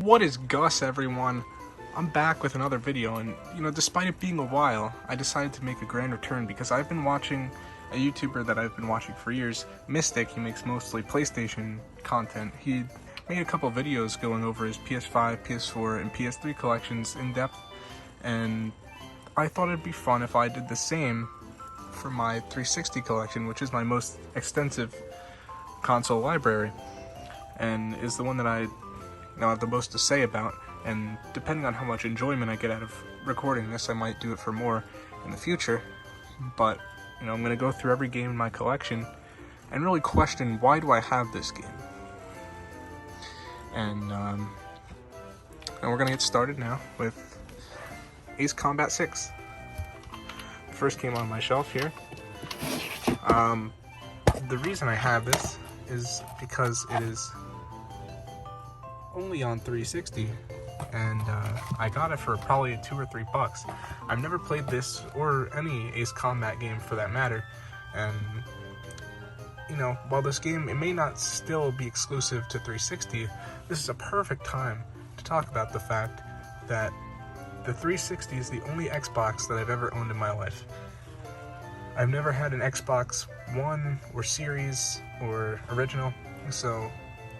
What is Gus, everyone? I'm back with another video, and despite it being a while, I decided to make a grand return because I've been watching a YouTuber that I've been watching for years, Mystic. He makes mostly PlayStation content. He made a couple videos going over his PS5, PS4, and PS3 collections in depth, and I thought it'd be fun if I did the same for my 360 collection, which is my most extensive console library, and is the one that I have the most to say about. And depending on how much enjoyment I get out of recording this, I might do it for more in the future. But I'm going to go through every game in my collection and really question, why do I have this game? And we're going to get started now with Ace Combat 6. The first game on my shelf here. The reason I have this is because it is only on 360, and I got it for probably $2 or $3. I've never played this or any Ace Combat game for that matter, and while this game, it may not still be exclusive to 360, this is a perfect time to talk about the fact that the 360 is the only Xbox that I've ever owned in my life. I've never had an Xbox One or Series or Original, so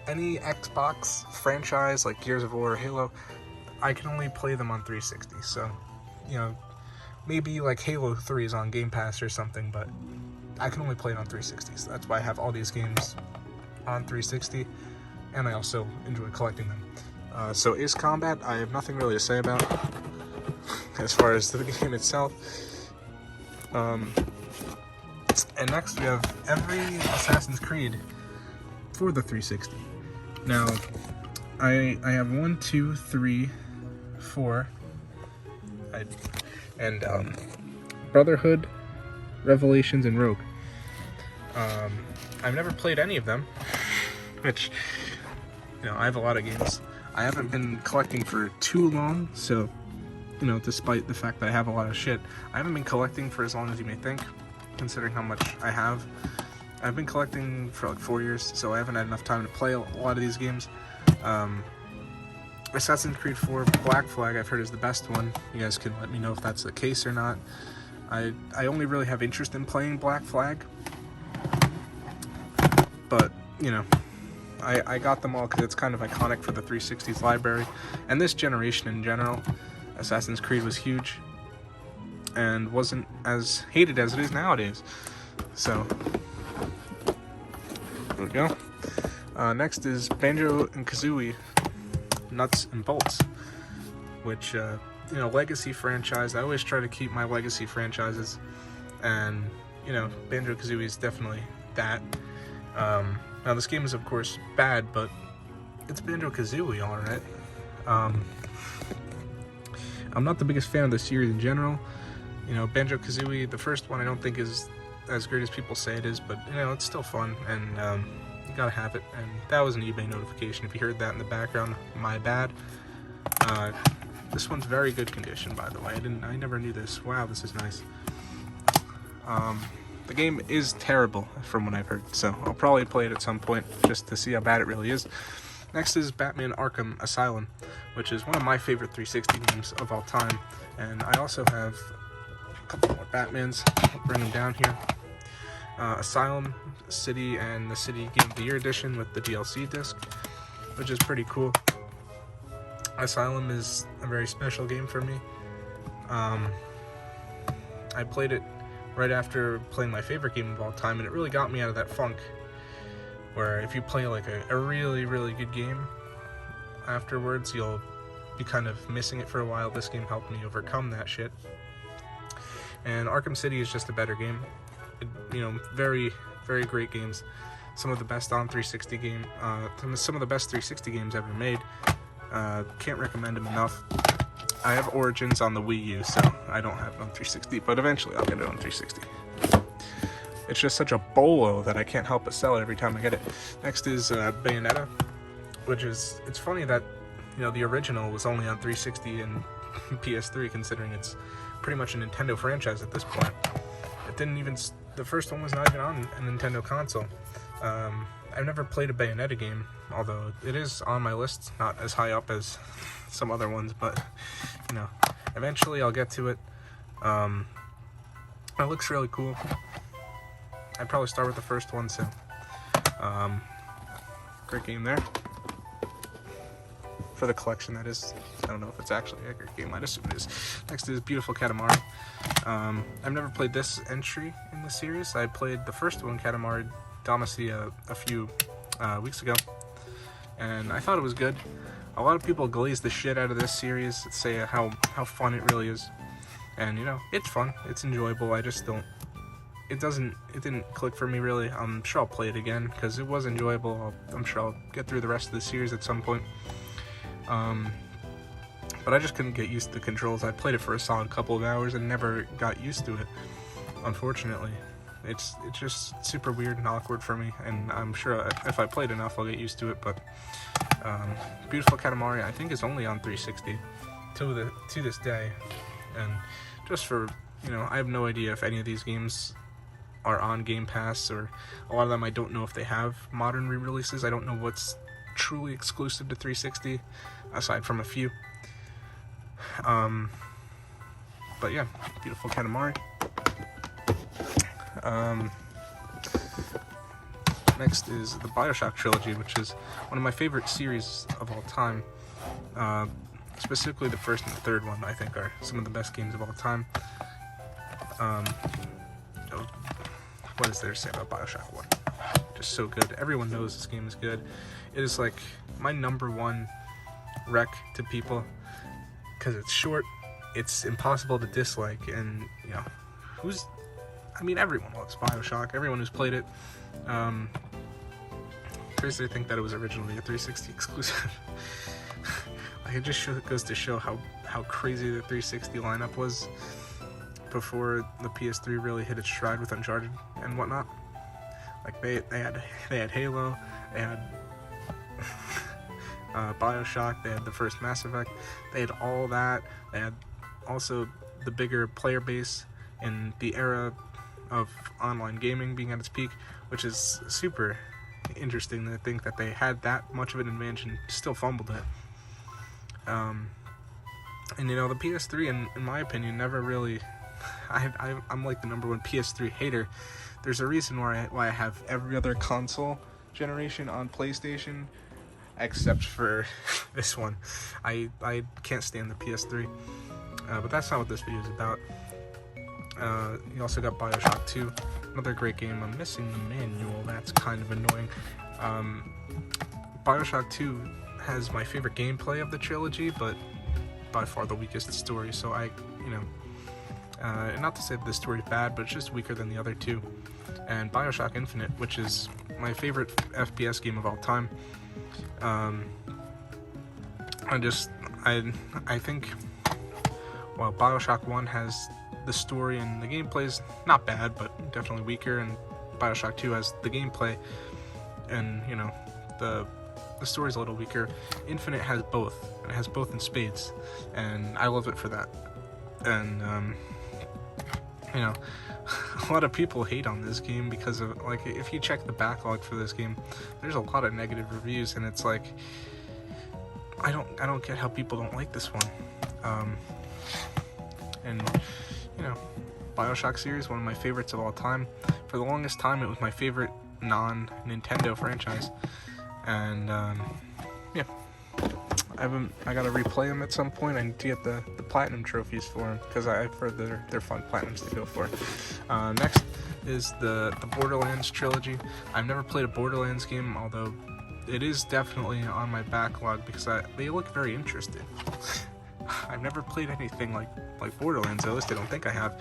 any Xbox franchise like Gears of War or Halo, I can only play them on 360. So, maybe like Halo 3 is on Game Pass or something, but I can only play it on 360. So that's why I have all these games on 360, and I also enjoy collecting them. So Ace Combat, I have nothing really to say about as far as the game itself. And next we have every Assassin's Creed for the 360. Now, I have 1, 2, 3, 4, and Brotherhood, Revelations, and Rogue. I've never played any of them, which, I have a lot of games. I haven't been collecting for too long, so, despite the fact that I have a lot of shit, I haven't been collecting for as long as you may think, considering how much I have. I've been collecting for like 4 years, so I haven't had enough time to play a lot of these games. Assassin's Creed 4 Black Flag, I've heard, is the best one. You guys can let me know if that's the case or not. I only really have interest in playing Black Flag, but, I got them all because it's kind of iconic for the 360's library. And this generation in general, Assassin's Creed was huge and wasn't as hated as it is nowadays. So there we go. Next is Banjo and Kazooie Nuts and Bolts, which, legacy franchise. I always try to keep my legacy franchises, and, Banjo Kazooie is definitely that. Now, this game is, of course, bad, but it's Banjo Kazooie, alright. I'm not the biggest fan of the series in general. Banjo Kazooie, the first one, I don't think is as great as people say it is, but, it's still fun, and, you gotta have it. And that was an eBay notification. If you heard that in the background, my bad. This one's very good condition, by the way. I never knew this. Wow, this is nice. The game is terrible, from what I've heard, so I'll probably play it at some point just to see how bad it really is. Next is Batman Arkham Asylum, which is one of my favorite 360 games of all time. And I also have a couple more Batmans. I'll bring them down here. Asylum, City, and the City Game of the Year edition with the DLC disc, which is pretty cool. Asylum is a very special game for me. I played it right after playing my favorite game of all time, and it really got me out of that funk where if you play like a really, really good game, afterwards you'll be kind of missing it for a while. This game helped me overcome that shit. And Arkham City is just a better game. Very, very great games. Some of the best on 360 game, some of the best 360 games ever made. Can't recommend them enough. I have Origins on the Wii U, so I don't have it on 360, but eventually I'll get it on 360. It's just such a bolo that I can't help but sell it every time I get it. Next is Bayonetta, which is, it's funny that, the original was only on 360 and PS3, considering it's pretty much a Nintendo franchise at this point. It didn't even, the first one was not even on a Nintendo console. I've never played a Bayonetta game, although it is on my list, not as high up as some other ones, but, you know, eventually I'll get to it. It looks really cool. I'd probably start with the first one, so, great game there. For the collection, that is. I don't know if it's actually a great game, I'd assume it is. Next is Beautiful Katamari. I've never played this entry in the series. I played the first one, Katamari Damacy, a few weeks ago, and I thought it was good. A lot of people glaze the shit out of this series, say how fun it really is, and you know, it's fun, it's enjoyable. I just don't, it didn't click for me really. I'm sure I'll play it again because it was enjoyable. I'm sure I'll get through the rest of the series at some point. But I just couldn't get used to the controls. I played it for a solid couple of hours and never got used to it, unfortunately. It's just super weird and awkward for me, and I'm sure if I played enough I'll get used to it. But Beautiful Katamari, I think, is only on 360 to this day, and just for, you know, I have no idea if any of these games are on Game Pass, or a lot of them I don't know if they have modern re-releases. I don't know what's truly exclusive to 360 aside from a few. But yeah, Beautiful Katamari. Next is the BioShock trilogy, which is one of my favorite series of all time. Specifically the first and the third one, I think, are some of the best games of all time. What is there to say about BioShock 1? Just so good. Everyone knows this game is good. It is like my number one rec to people because it's short, it's impossible to dislike, and you know, everyone loves BioShock. Everyone who's played it. Crazy to think that it was originally a 360 exclusive. Like, it just goes to show how crazy the 360 lineup was before the PS3 really hit its stride with Uncharted and whatnot. Like, they had Halo, they had BioShock, they had the first Mass Effect, they had all that. They had also the bigger player base in the era of online gaming being at its peak, which is super interesting to think that they had that much of an advantage and still fumbled it. And you know, the PS3, in my opinion, never really. I'm like the number one PS3 hater. There's a reason why I have every other console generation on PlayStation except for this one. I can't stand the PS3. But that's not what this video is about. You also got BioShock 2, another great game. I'm missing the manual, that's kind of annoying. BioShock 2 has my favorite gameplay of the trilogy, but by far the weakest story, so not to say that the story's bad, but it's just weaker than the other two. And BioShock Infinite, which is my favorite FPS game of all time. I think while BioShock 1 has the story and the gameplay is not bad, but definitely weaker, and BioShock 2 has the gameplay and, you know, the story's a little weaker. Infinite has both. It has both in spades, and I love it for that. And, you know, a lot of people hate on this game because of, like, if you check the backlog for this game, there's a lot of negative reviews, and it's like, I don't get how people don't like this one. And, you know, BioShock series, one of my favorites of all time. For the longest time, it was my favorite non-Nintendo franchise. And, yeah. I gotta replay them at some point. I need to get the platinum trophies for them, because I've heard they're fun platinums to go for. Next is the Borderlands trilogy. I've never played a Borderlands game, although it is definitely on my backlog because they look very interesting. I've never played anything like Borderlands, at least I don't think I have.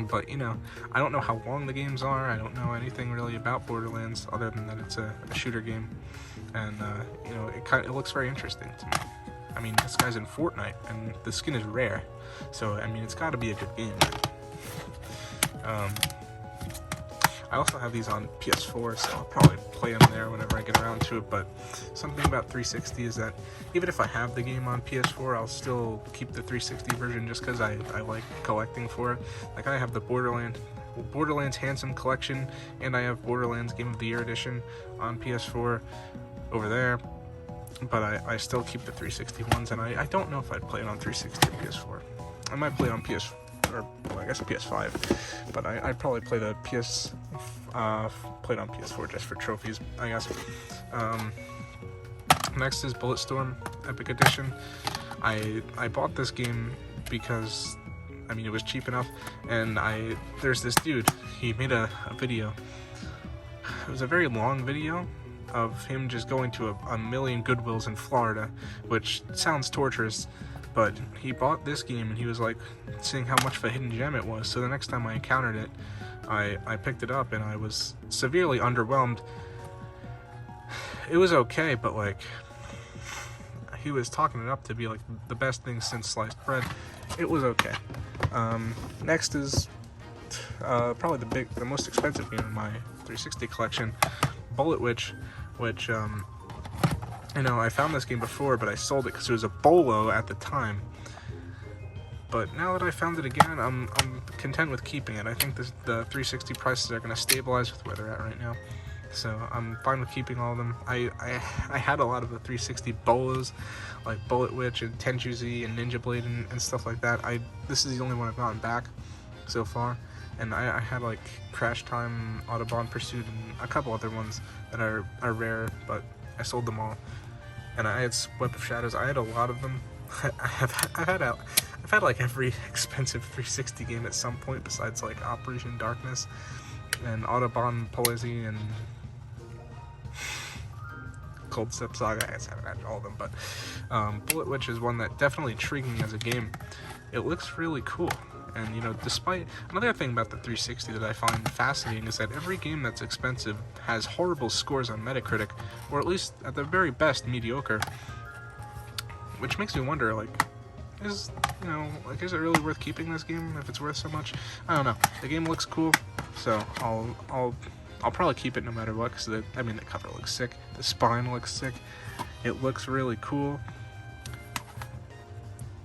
But, you know, I don't know how long the games are. I don't know anything really about Borderlands other than that it's a shooter game. And, you know, it looks very interesting to me. I mean, this guy's in Fortnite, and the skin is rare. So, I mean, it's got to be a good game. I also have these on PS4, so I'll probably play them there whenever I get around to it. But something about 360 is that even if I have the game on PS4, I'll still keep the 360 version just because I like collecting for it. Like, I have the Borderlands Borderlands Handsome Collection, and I have Borderlands Game of the Year Edition on PS4 over there. But I still keep the 360 ones, and I don't know if I'd play it on 360 or PS4. I might play it on PS, or well, I guess a PS5, but I'd probably play the play it on PS4 just for trophies, I guess. Next is Bulletstorm Epic Edition. I bought this game because, I mean, it was cheap enough, and there's this dude, he made a video. It was a very long video of him just going to a million Goodwills in Florida, which sounds torturous, but he bought this game and he was like seeing how much of a hidden gem it was. So the next time I encountered it, I picked it up and I was severely underwhelmed. It was okay, but like, he was talking it up to be like the best thing since sliced bread. It was okay. Next is probably the most expensive game in my 360 collection, Bullet Witch, which you know, I found this game before, but I sold it because it was a bolo at the time. But now that I found it again, I'm content with keeping it. I think the 360 prices are going to stabilize with where they're at right now, so I'm fine with keeping all of them. I had a lot of the 360 bolos, like Bullet Witch and Tenchu Z and Ninja Blade and stuff like that. This is the only one I've gotten back so far. And I had like Crash Time, Autobahn Pursuit, and a couple other ones that are rare, but I sold them all. And I had Web of Shadows. I had a lot of them. I've had like every expensive 360 game at some point, besides like Operation Darkness and Autobahn Polizzi and Cold Step Saga. I haven't had all of them, but Bullet Witch is one that definitely intrigued me as a game. It looks really cool. And, you know, despite another thing about the 360 that I find fascinating is that every game that's expensive has horrible scores on Metacritic, or at least at the very best mediocre, which makes me wonder, like, is it really worth keeping this game if it's worth so much? I don't know. The game looks cool, so I'll probably keep it no matter what, because the cover looks sick, the spine looks sick, it looks really cool.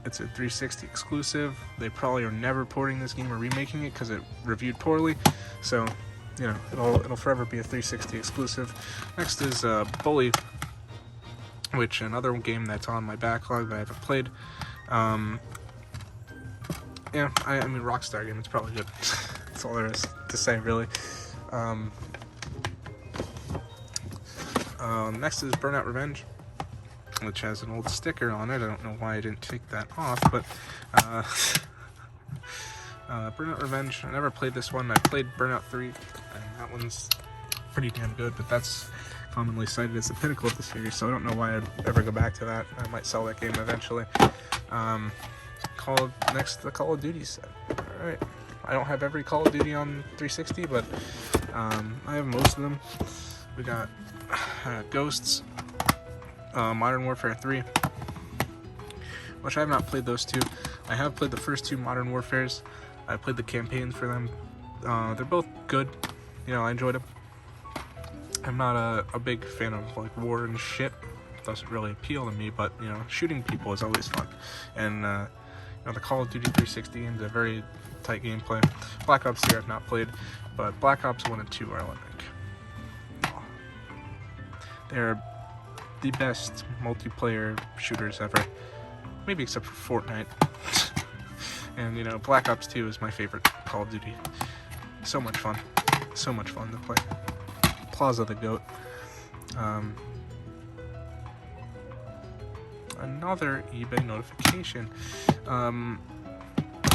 It's a 360 exclusive. They probably are never porting this game or remaking it because it reviewed poorly. So, you know, it'll forever be a 360 exclusive. Next is Bully, which another game that's on my backlog that I haven't played. Yeah, I mean, Rockstar game. It's probably good. That's all there is to say, really. Next is Burnout Revenge, which has an old sticker on it. I don't know why I didn't take that off, but Burnout Revenge, I never played this one. I played Burnout 3, and that one's pretty damn good, but that's commonly cited as the pinnacle of the series, so I don't know why I'd ever go back to that. I might sell that game eventually. Next, the Call of Duty set. Alright, I don't have every Call of Duty on 360, but I have most of them. We got Ghosts, Modern Warfare 3, which I have not played those two. I have played the first two Modern Warfares. I played the campaigns for them. They're both good. You know, I enjoyed them. I'm not a big fan of like war and shit. It doesn't really appeal to me, but you know, shooting people is always fun. And you know, the Call of Duty 360 games are very tight gameplay. Black Ops 3 I've not played, but Black Ops 1 and 2 are like, they're the best multiplayer shooters ever, maybe except for Fortnite. And you know, Black Ops 2 is my favorite Call of Duty. So much fun to play. Plaza the GOAT. Another eBay notification.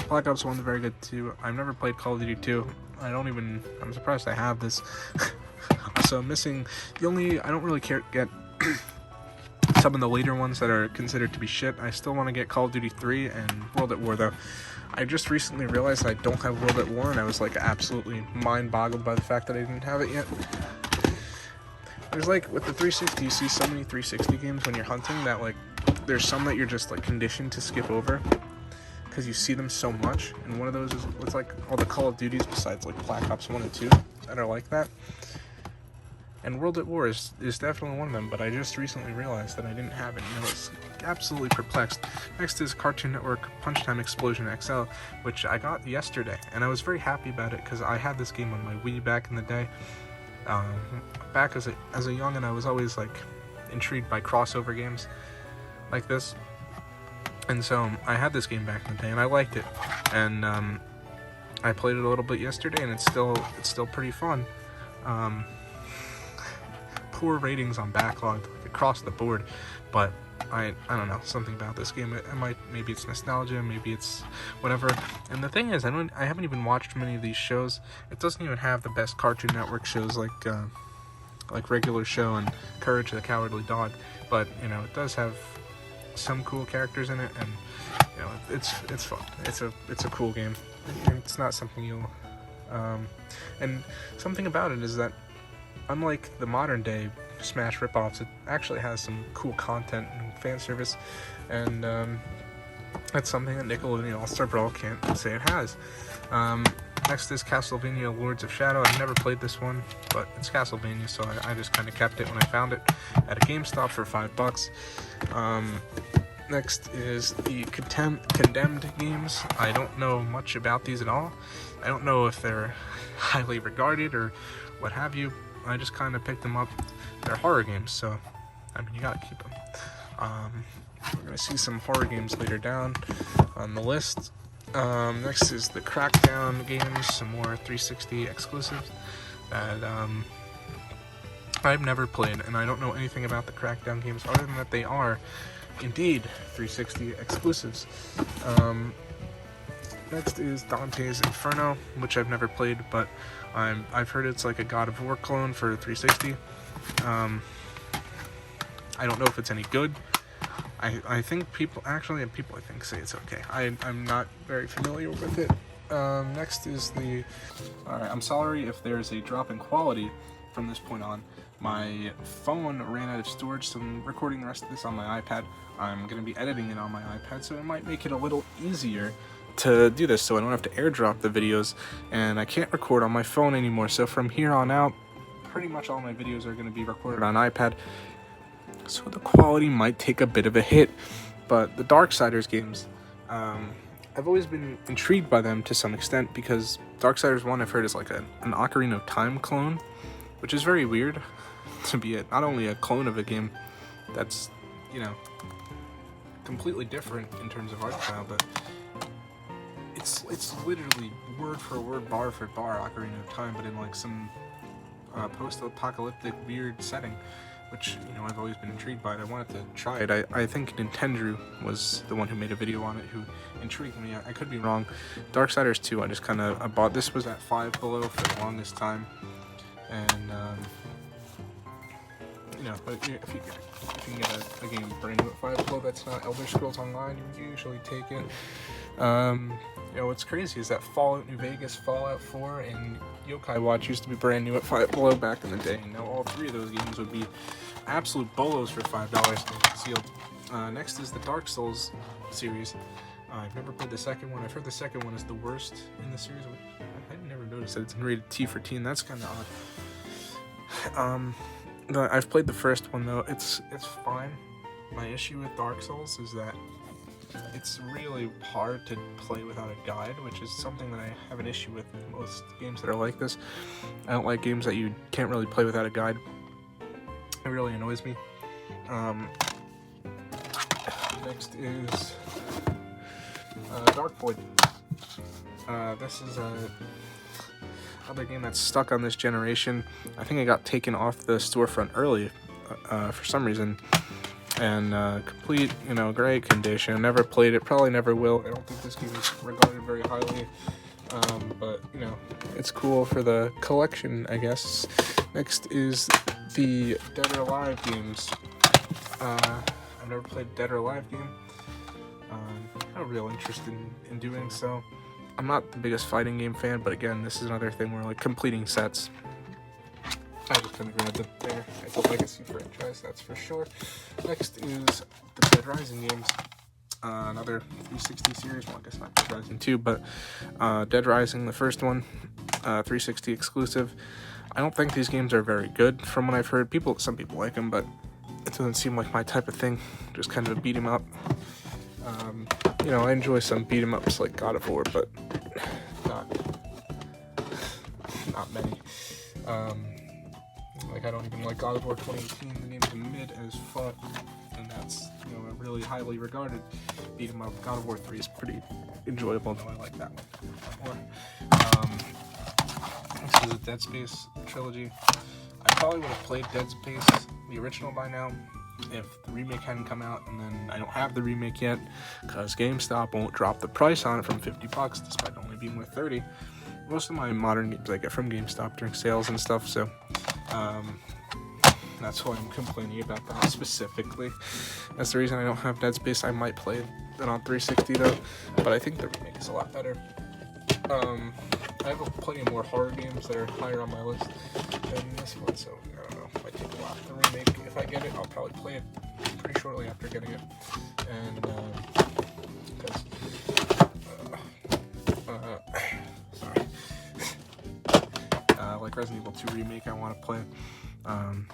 Black Ops 1 is very good too. I've never played Call of Duty 2. I'm surprised I have this. So I'm missing I don't really care to get some of the later ones that are considered to be shit. I still want to get Call of Duty 3 and World at War though. I just recently realized I don't have World at War, and I was like absolutely mind-boggled by the fact that I didn't have it yet. There's like, with the 360, you see so many 360 games when you're hunting that like, there's some that you're just like conditioned to skip over because you see them so much, and one of those is, it's like all the Call of Duties besides like Black Ops 1 and 2 that are like that. And World at War is definitely one of them, but I just recently realized that I didn't have it, and I was absolutely perplexed. Next is Cartoon Network Punch Time Explosion XL, which I got yesterday, and I was very happy about it because I had this game on my Wii back in the day. Back as a youngin', I was always like intrigued by crossover games like this, and so I had this game back in the day, and I liked it, and I played it a little bit yesterday, and it's still pretty fun. Poor ratings on Backlog across the board, but I don't know, something about this game. Maybe it's nostalgia, maybe it's whatever. And the thing is, I haven't even watched many of these shows. It doesn't even have the best Cartoon Network shows like Regular Show and Courage the Cowardly Dog, but you know, it does have some cool characters in it, and you know, it's fun. It's a cool game. It's not something you'll and something about it is that unlike the modern day Smash ripoffs, it actually has some cool content and fan service, and that's something that Nickelodeon All-Star Brawl can't say it has. Next is Castlevania Lords of Shadow. I've never played this one, but it's Castlevania, so I just kind of kept it when I found it at a GameStop for $5. Next is the Condemned games. I don't know much about these at all. I don't know if they're highly regarded or what have you. I just kind of picked them up. They're horror games, so I mean, you gotta keep them. We're gonna see some horror games later down on the list. Next is the Crackdown games, some more 360 exclusives that I've never played, and I don't know anything about the Crackdown games other than that they are indeed 360 exclusives. Next is Dante's Inferno, which I've never played, but I've heard it's like a God of War clone for 360. I don't know if it's any good. I think people I think say it's okay. I'm not very familiar with it. Next is the... Alright, I'm sorry if there's a drop in quality from this point on. My phone ran out of storage, so I'm recording the rest of this on my iPad. I'm going to be editing it on my iPad, so it might make it a little easier to do this, so I don't have to airdrop the videos, and I can't record on my phone anymore. So from here on out, pretty much all my videos are going to be recorded on iPad, so the quality might take a bit of a hit. But the Darksiders games, I've always been intrigued by them to some extent, because Darksiders 1 I've heard is like an Ocarina of Time clone, which is very weird to be not only a clone of a game that's, you know, completely different in terms of art style, but it's literally word for word, bar for bar Ocarina of Time, but in like some post-apocalyptic weird setting, which, you know, I've always been intrigued by it. I wanted to try it. I think Nintendo was the one who made a video on it who intrigued me. I could be wrong. Darksiders 2, I bought this was at Five Below for the longest time, and you know, but if you can get a game brand new at Five Below that's not Elder Scrolls Online, you usually take it. You know, what's crazy is that Fallout New Vegas, Fallout 4, and Yokai Watch used to be brand new at Five Below back in the day, and now all three of those games would be absolute bolos for $5 sealed. Next is the Dark Souls series. I've never played the second one. I've heard the second one is the worst in the series. I've never noticed that it's rated T for teen. That's kind of odd. I've played the first one though. It's fine. My issue with Dark Souls is that it's really hard to play without a guide, which is something that I have an issue with most games that are like this. I don't like games that you can't really play without a guide. It really annoys me. Next is Dark Void. This is another game that's stuck on this generation. I think it got taken off the storefront early for some reason, and complete, you know, great condition. Never played it, probably never will. I don't think this game is regarded very highly, but you know, it's cool for the collection, I guess. Next is the Dead or Alive games. I've never played Dead or Alive game. No real interest in doing so. I'm not the biggest fighting game fan, but again, this is another thing where, like, completing sets, I just kind of grabbed it there. It's a legacy franchise, that's for sure. Next is the Dead Rising games. Another 360 series. Well, I guess not Dead Rising 2, but Dead Rising, the first one. 360 exclusive. I don't think these games are very good from what I've heard. Some people like them, but it doesn't seem like my type of thing. Just kind of a beat 'em up. You know, I enjoy some beat 'em ups like God of War, but not many. Like, I don't even like God of War 2018. The game's mid as fuck, and that's, you know, a really highly regarded beat 'em up. God of War 3 is pretty enjoyable, though I like that one more. This is a Dead Space trilogy. I probably would have played Dead Space, the original, by now, if the remake hadn't come out, and then I don't have the remake yet, because GameStop won't drop the price on it from $50, despite only being worth $30. Most of my modern games I get from GameStop during sales and stuff, so that's why I'm complaining about that specifically. That's the reason I don't have Dead Space. I might play it on 360 though, but I think the remake is a lot better. I have plenty more horror games that are higher on my list than this one, so I don't know. It might take a while. The remake, if I get it, I'll probably play it pretty shortly after getting it, and because like Resident Evil 2 remake, I want to play, and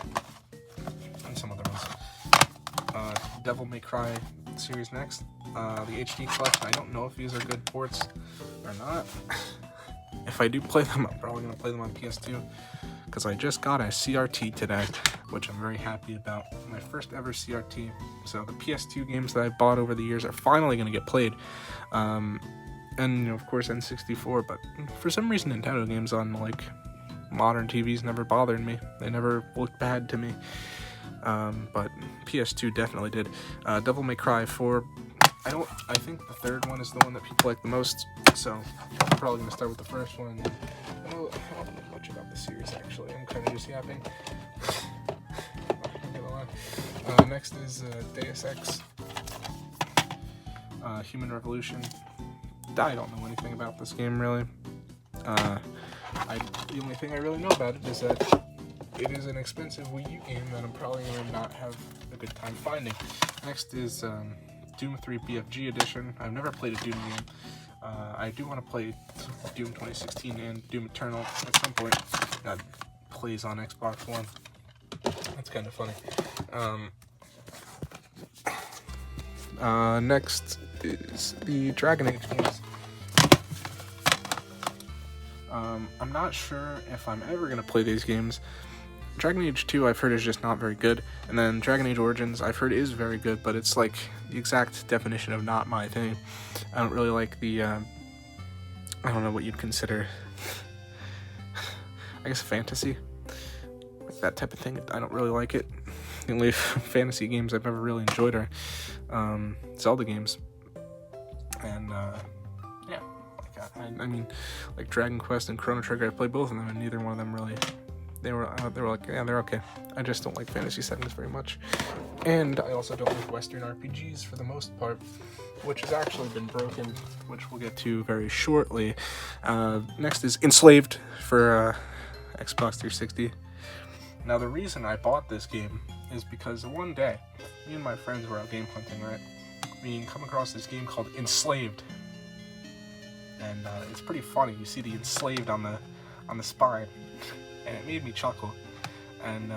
some other ones. Devil May Cry series next. The HD collection. I don't know if these are good ports or not. If I do play them, I'm probably gonna play them on PS2, because I just got a CRT today, which I'm very happy about. My first ever CRT. So the PS2 games that I bought over the years are finally gonna get played. And you know, of course, N64. But for some reason, Nintendo games on like modern TVs never bothered me. They never looked bad to me. But PS2 definitely did. Devil May Cry 4. I think the third one is the one that people like the most, so I'm probably going to start with the first one. And I don't know much about the series, actually. I'm kind of just yapping. I'm gonna lie. Next is Deus Ex Human Revolution. I don't know anything about this game, really. The only thing I really know about it is that it is an expensive Wii U game that I'm probably going to not have a good time finding. Next is Doom 3 BFG Edition. I've never played a Doom game. I do want to play Doom 2016 and Doom Eternal at some point. That plays on Xbox One. That's kind of funny. Next is the Dragon Age games. I'm not sure if I'm ever going to play these games. Dragon Age 2 I've heard is just not very good, and then Dragon Age Origins I've heard is very good, but it's like the exact definition of not my thing. I don't really like the, I don't know what you'd consider, I guess fantasy, like that type of thing. I don't really like it. The only fantasy games I've ever really enjoyed are Zelda games, and yeah, I mean, like Dragon Quest and Chrono Trigger, I played both of them, and neither one of them really, they were like, yeah, they're okay. I just don't like fantasy settings very much. And I also don't like Western RPGs for the most part, which has actually been broken, which we'll get to very shortly. Next is Enslaved for Xbox 360. Now, the reason I bought this game is because one day, me and my friends were out game hunting, right? We come across this game called Enslaved. And it's pretty funny. You see the enslaved on the spine, and it made me chuckle. And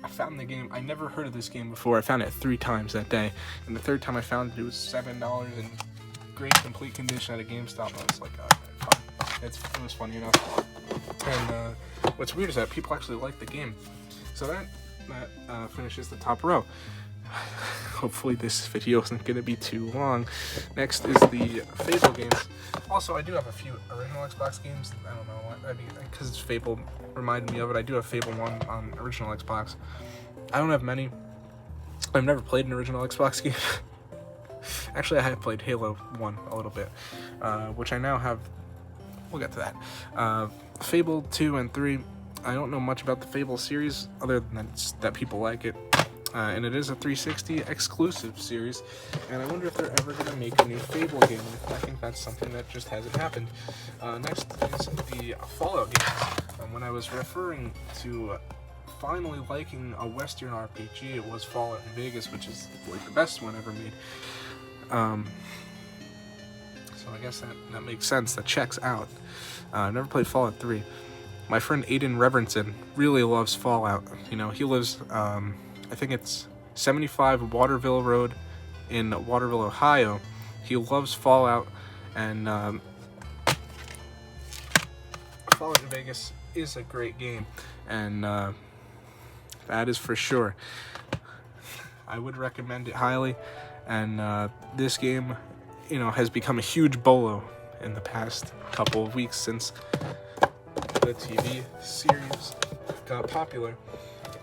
I found the game. I never heard of this game before. I found it 3 times that day, and the third time I found it, it was $7 in great complete condition at a GameStop. I was like, oh, it was funny enough. And what's weird is that people actually like the game. So that finishes the top row. Hopefully this video isn't going to be too long. Next is the Fable games. Also, I do have a few original Xbox games. I don't know what, I mean, because Fable reminded me of it. I do have Fable 1 on original Xbox. I don't have many. I've never played an original Xbox game. Actually, I have played Halo 1 a little bit, which I now have. We'll get to that. Fable 2 and 3. I don't know much about the Fable series, other than that people like it. And it is a 360 exclusive series, and I wonder if they're ever going to make a new Fable game. I think that's something that just hasn't happened. Next is the Fallout games. When I was referring to finally liking a Western RPG, it was Fallout New Vegas, which is like the best one ever made. So I guess that makes sense. That checks out. I've never played Fallout 3. My friend Aiden Reverenson really loves Fallout. You know, he lives, I think it's 75 Waterville Road in Waterville, Ohio. He loves Fallout, and Fallout New Vegas is a great game, and that is for sure. I would recommend it highly, and this game, you know, has become a huge bolo in the past couple of weeks since the TV series got popular.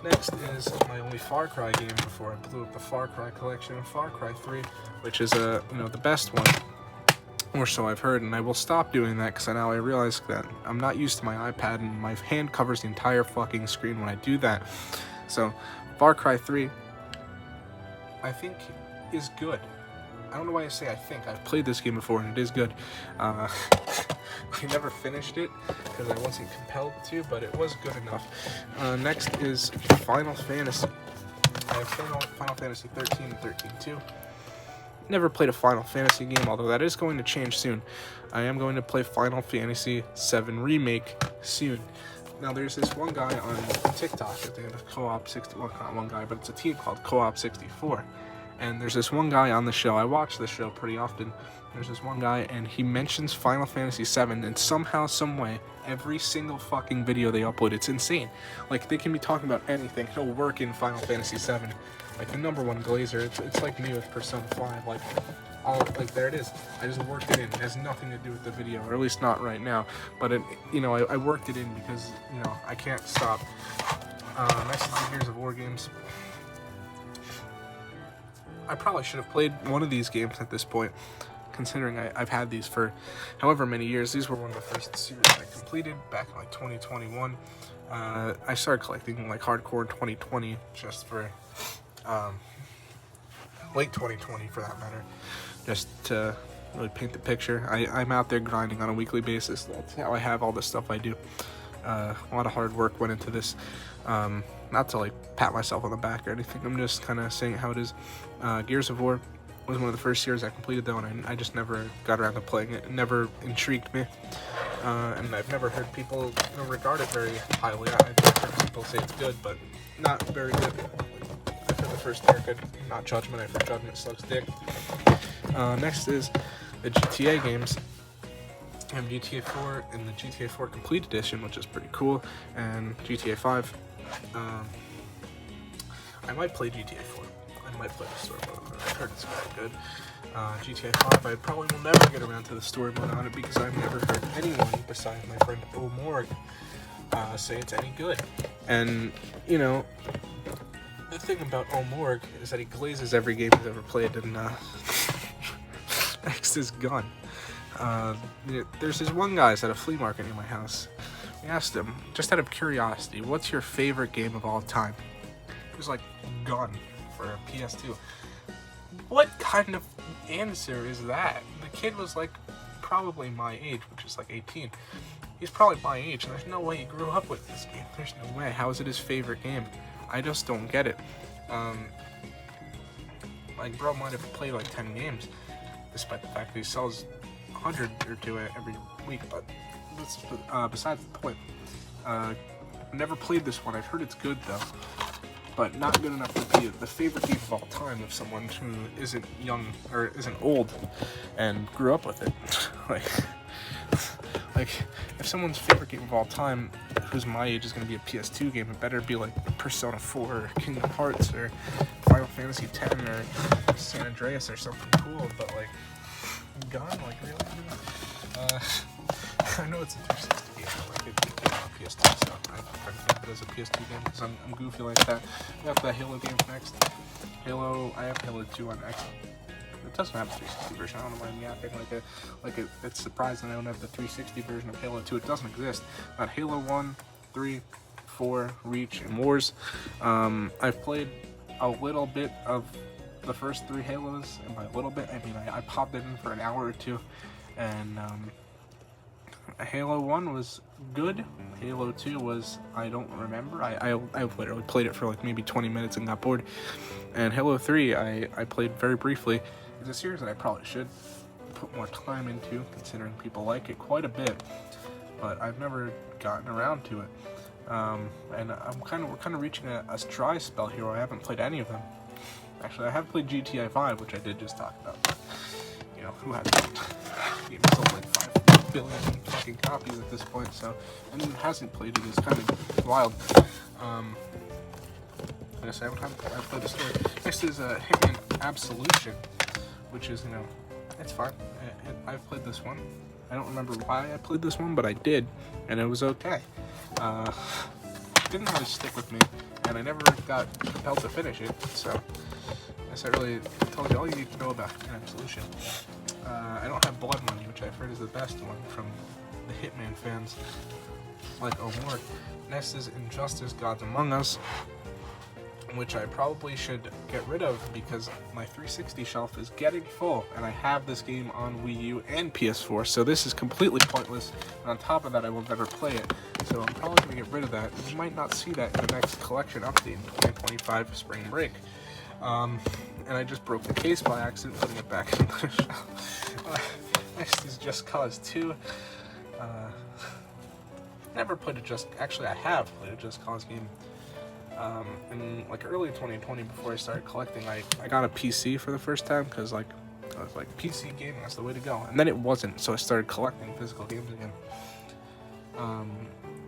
Next is my only Far Cry game before I blew up the Far Cry collection, Far Cry 3, which is the best one, or so I've heard, and I will stop doing that because now I realize that I'm not used to my iPad and my hand covers the entire fucking screen when I do that. So Far Cry 3, I think, is good. I don't know why I say I think. I've played this game before and it is good. I never finished it because I wasn't compelled to, but it was good enough. Next is Final Fantasy. I have Final Fantasy 13 and 13-2. Never played a Final Fantasy game, although that is going to change soon. I am going to play Final Fantasy 7 Remake soon. Now, there's this one guy on TikTok at the end of Co-op 60. Well, not one guy, but it's a team called Co-op 64. And there's this one guy on the show. I watch the show pretty often. There's this one guy, and he mentions Final Fantasy 7, and somehow, some way, every single fucking video they upload, it's insane. Like, they can be talking about anything. He'll work in Final Fantasy 7. Like, the #1 Glazer, it's like me with Persona 5. Like, there it is. I just worked it in. It has nothing to do with the video, or at least not right now. But, I worked it in because, I can't stop. Next is the Gears of War games. I probably should have played one of these games at this point, considering I've had these for however many years. These were one of the first series I completed back in like 2021. I started collecting like hardcore in 2020, just for late 2020 for that matter, just to really paint the picture. I'm out there grinding on a weekly basis. That's how I have all the stuff I do. A lot of hard work went into this. Not to like pat myself on the back or anything, I'm just kind of saying how it is. Gears of War was one of the first series I completed though, and I just never got around to playing it. It never intrigued me, and I've never heard people regard it very highly. I've heard people say it's good, but not very good. I've heard the first two are good, not Judgment. I've heard Judgment sucks dick. Next is the GTA games. I have GTA 4 and the GTA 4 Complete Edition, which is pretty cool, and GTA 5. I might play GTA 4. I might play the story mode on it. I've heard it's quite good. GTA 5, I probably will never get around to the story mode on it because I've never heard anyone besides my friend O'Morg say it's any good. And, the thing about O'Morg is that he glazes every game he's ever played, and next is gun. There's this one guy at a flea market near my house. We asked him, just out of curiosity, what's your favorite game of all time? He was like, Gun for a PS2. What kind of answer is that? The kid was like probably my age, which is like 18. He's probably my age, and there's no way he grew up with this game. There's no way. How is it his favorite game? I just don't get it. Like, bro might have played like 10 games, despite the fact that he sells 100 or 2 every week, but that's besides the point. Never played this one. I've heard it's good though, but not good enough to be the favorite game of all time of someone who isn't young or isn't old and grew up with it. like if someone's favorite game of all time who's my age is going to be a PS2 game, it better be like Persona 4 or Kingdom Hearts or Final Fantasy X or San Andreas or something cool. But like, Gun, like, really? I know it's a 360 game, but like, it came out on PS2, so I try to think of it as a PS2 game because I'm goofy like that. We have the Halo games next. I have Halo 2 on X. It doesn't have a 360 version. I don't know why I'm yapping it's surprising I don't have the 360 version of Halo 2. It doesn't exist. But Halo 1, 3, 4, Reach, and Wars. I've played a little bit of the first 3 Halos, and by a little bit, I mean I popped it in for an hour or two, and Halo 1 was good. Halo 2 was, I don't remember. I literally played it for like maybe 20 minutes and got bored. And Halo 3, I played very briefly. It's a series that I probably should put more time into, considering people like it quite a bit, but I've never gotten around to it. And we're kind of reaching a dry spell here where I haven't played any of them. Actually, I have played GTA 5, which I did just talk about. But, you know, who hasn't? The game sold like 5 billion fucking copies at this point, so anyone who hasn't played it is kind of wild. Like I said, I've played the story. Next is Hitman Absolution, which is, you know, it's fine. I've played this one. I don't remember why I played this one, but I did, and it was okay. Didn't really stick with me, and I never got compelled to finish it, so I guess I really told you all you need to know about Hitman Absolution. I don't have Blood Money, which I've heard is the best one from the Hitman fans like Omar. Next is Injustice Gods Among Us, which I probably should get rid of because my 360 shelf is getting full, and I have this game on Wii U and PS4, so this is completely pointless, and on top of that I will never play it, so I'm probably going to get rid of that. You might not see that in the next collection update in 2025 Spring Break. And I just broke the case by accident, putting it back in the shelf. Next is Just Cause 2. Never played actually I have played a Just Cause game. In like early 2020, before I started collecting, I got a PC for the first time because I was like, PC gaming, that's the way to go. And then it wasn't, so I started collecting physical games again.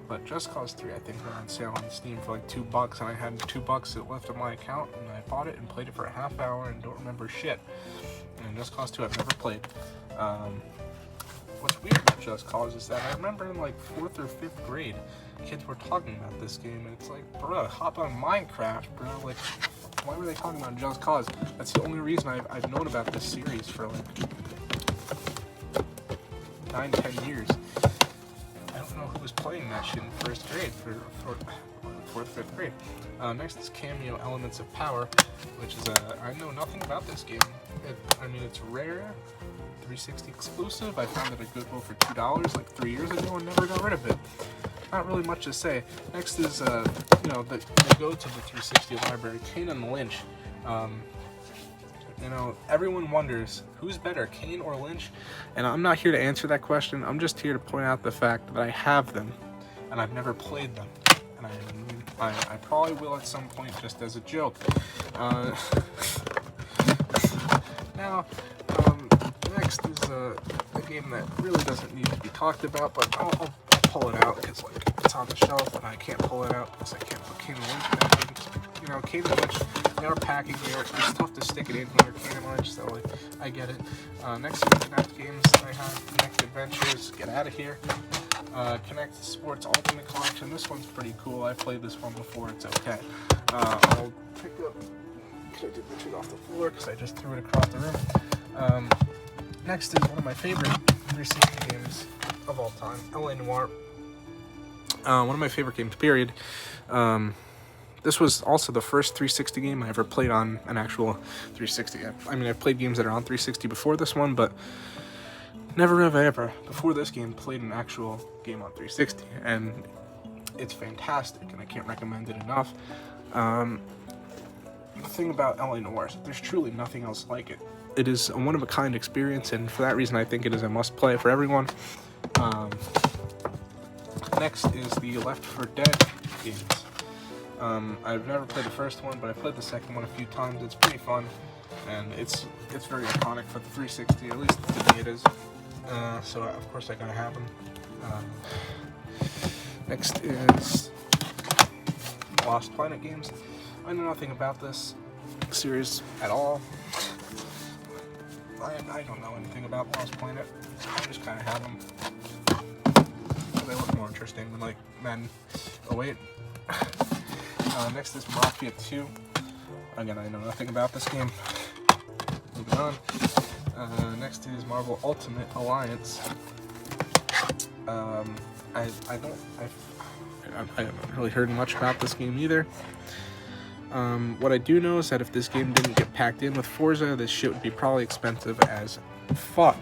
But Just Cause 3, I think, went on sale on Steam for like $2, and I had $2 left on my account, and I bought it and played it for a half hour and don't remember shit. And Just Cause 2 I've never played. What's weird about Just Cause is that I remember in like 4th or 5th grade, kids were talking about this game, and it's like, bro, hop on Minecraft, bro. Like, why were they talking about Just Cause? That's the only reason I've known about this series for like 9-10 years. I don't know who was playing that shit in 1st grade for 4th, 5th grade. Next is Cameo Elements of Power, which is I know nothing about this game. I mean, it's rare, 360 exclusive. I found it at Goodwill for $2 like 3 years ago and never got rid of it. Not really much to say. Next is, you know, the go to the 360 library, Kane and Lynch. You know, everyone wonders, who's better, Kane or Lynch? And I'm not here to answer that question. I'm just here to point out the fact that I have them, and I've never played them. And I probably will at some point, just as a joke. Now, next is a game that really doesn't need to be talked about, but I'll pull it out because like it's on the shelf and I can't pull it out because I can't put Kane and Lynch back in. You know, Kane and Lynch, they are packing here. It's tough to stick it in here, Kane and Lynch, so like, I get it. Next is Kinect games that I have. Kinect Adventures, get out of here. Kinect Sports Ultimate Collection. This one's pretty cool. I played this one before. It's okay. I'll pick up. Could have did the shit off the floor because I just threw it across the room. Next is one of my favorite 360 games of all time, L.A. Noire. One of my favorite games, period. This was also the first 360 game I ever played on an actual 360. I mean, I've played games that are on 360 before this one, but never have I ever, before this game, played an actual game on 360. And it's fantastic, and I can't recommend it enough. The thing about L.A. Noire is that there's truly nothing else like it. It is a one-of-a-kind experience, and for that reason, I think it is a must-play for everyone. Next is the Left 4 Dead games. I've never played the first one, but I played the second one a few times. It's pretty fun, and it's very iconic for the 360, or at least to me it is. So of course I gotta have them. Next is Lost Planet games. I know nothing about this series at all. I don't know anything about Lost Planet. I just kind of have them. They look more interesting than like Madden 08. Next is Mafia 2. Again, I know nothing about this game. Moving on. Next is Marvel Ultimate Alliance. I haven't really heard much about this game either. What I do know is that if this game didn't get packed in with Forza, this shit would be probably expensive as fuck.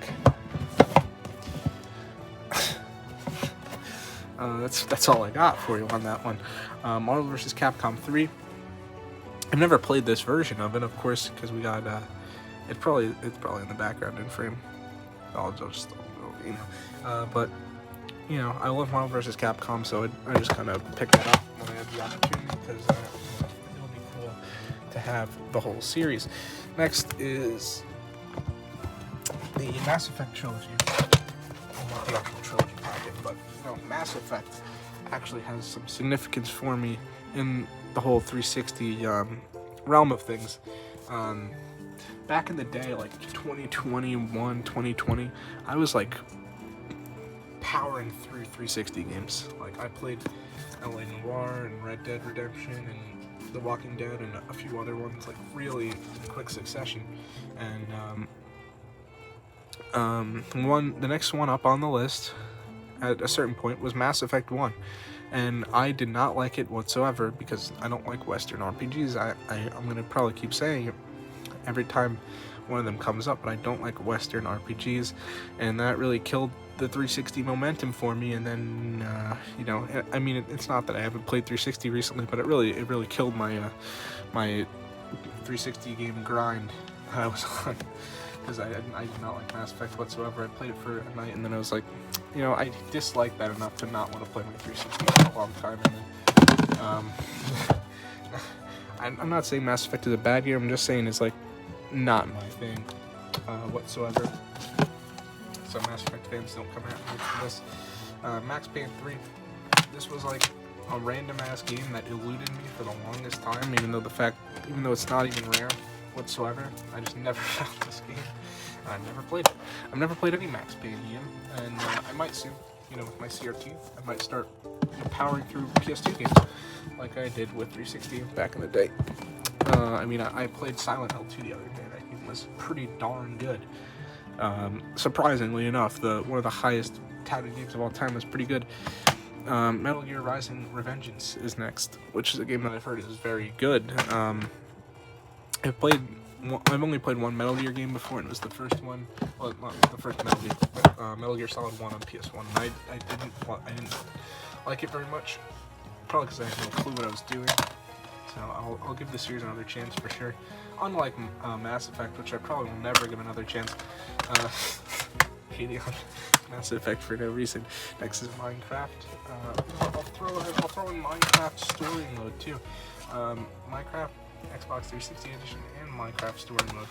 That's all I got for you on that one. Marvel vs. Capcom 3. I've never played this version of it, of course, because we got it's probably in the background in frame. I'll just, you know. But, you know, I love Marvel vs. Capcom, so I just kind of picked that up when I had the opportunity, because it would be cool to have the whole series. Next is the Mass Effect trilogy. Not the actual trilogy packet, but, you know, Mass Effect actually has some significance for me in the whole 360 realm of things. Back in the day, like 2021, 2020, I was like powering through 360 games. Like I played LA Noire and Red Dead Redemption and The Walking Dead and a few other ones, like really in quick succession. And the next one up on the list at a certain point was Mass Effect 1. And I did not like it whatsoever, because I don't like Western RPGs. I'm going to probably keep saying it every time one of them comes up, but I don't like Western RPGs, and that really killed the 360 momentum for me. And then, you know, I mean, it's not that I haven't played 360 recently, but it really killed my my 360 game grind I was on, because I did not like Mass Effect whatsoever. I played it for a night, and then I was like, you know, I disliked that enough to not want to play my 360 for a long time. And then, I'm not saying Mass Effect is a bad game. I'm just saying it's like not my thing whatsoever. So Mass Effect fans, don't come at me for this. Max Payne 3. This was like a random ass game that eluded me for the longest time, even though it's not even rare whatsoever. I just never found this game, and I've never played it. I've never played any Max Payne game, and I might soon. You know, with my CRT, I might start powering through PS2 games like I did with 360 back in the day. I mean, I played Silent Hill 2 the other day. That game was pretty darn good. Surprisingly enough, one of the highest touted games of all time was pretty good. Metal Gear Rising: Revengeance is next, which is a game that I've heard is very good. I've only played one Metal Gear game before, and it was the first one. Well, not the first Metal Gear, but Metal Gear Solid 1 on PS1. And I didn't like it very much, probably because I had no clue what I was doing. So I'll give the series another chance for sure. Unlike Mass Effect, which I probably will never give another chance. Hating on Mass Effect for no reason. Next is Minecraft. I'll throw in Minecraft Story Mode too. Minecraft Xbox 360 edition and Minecraft Story Mode.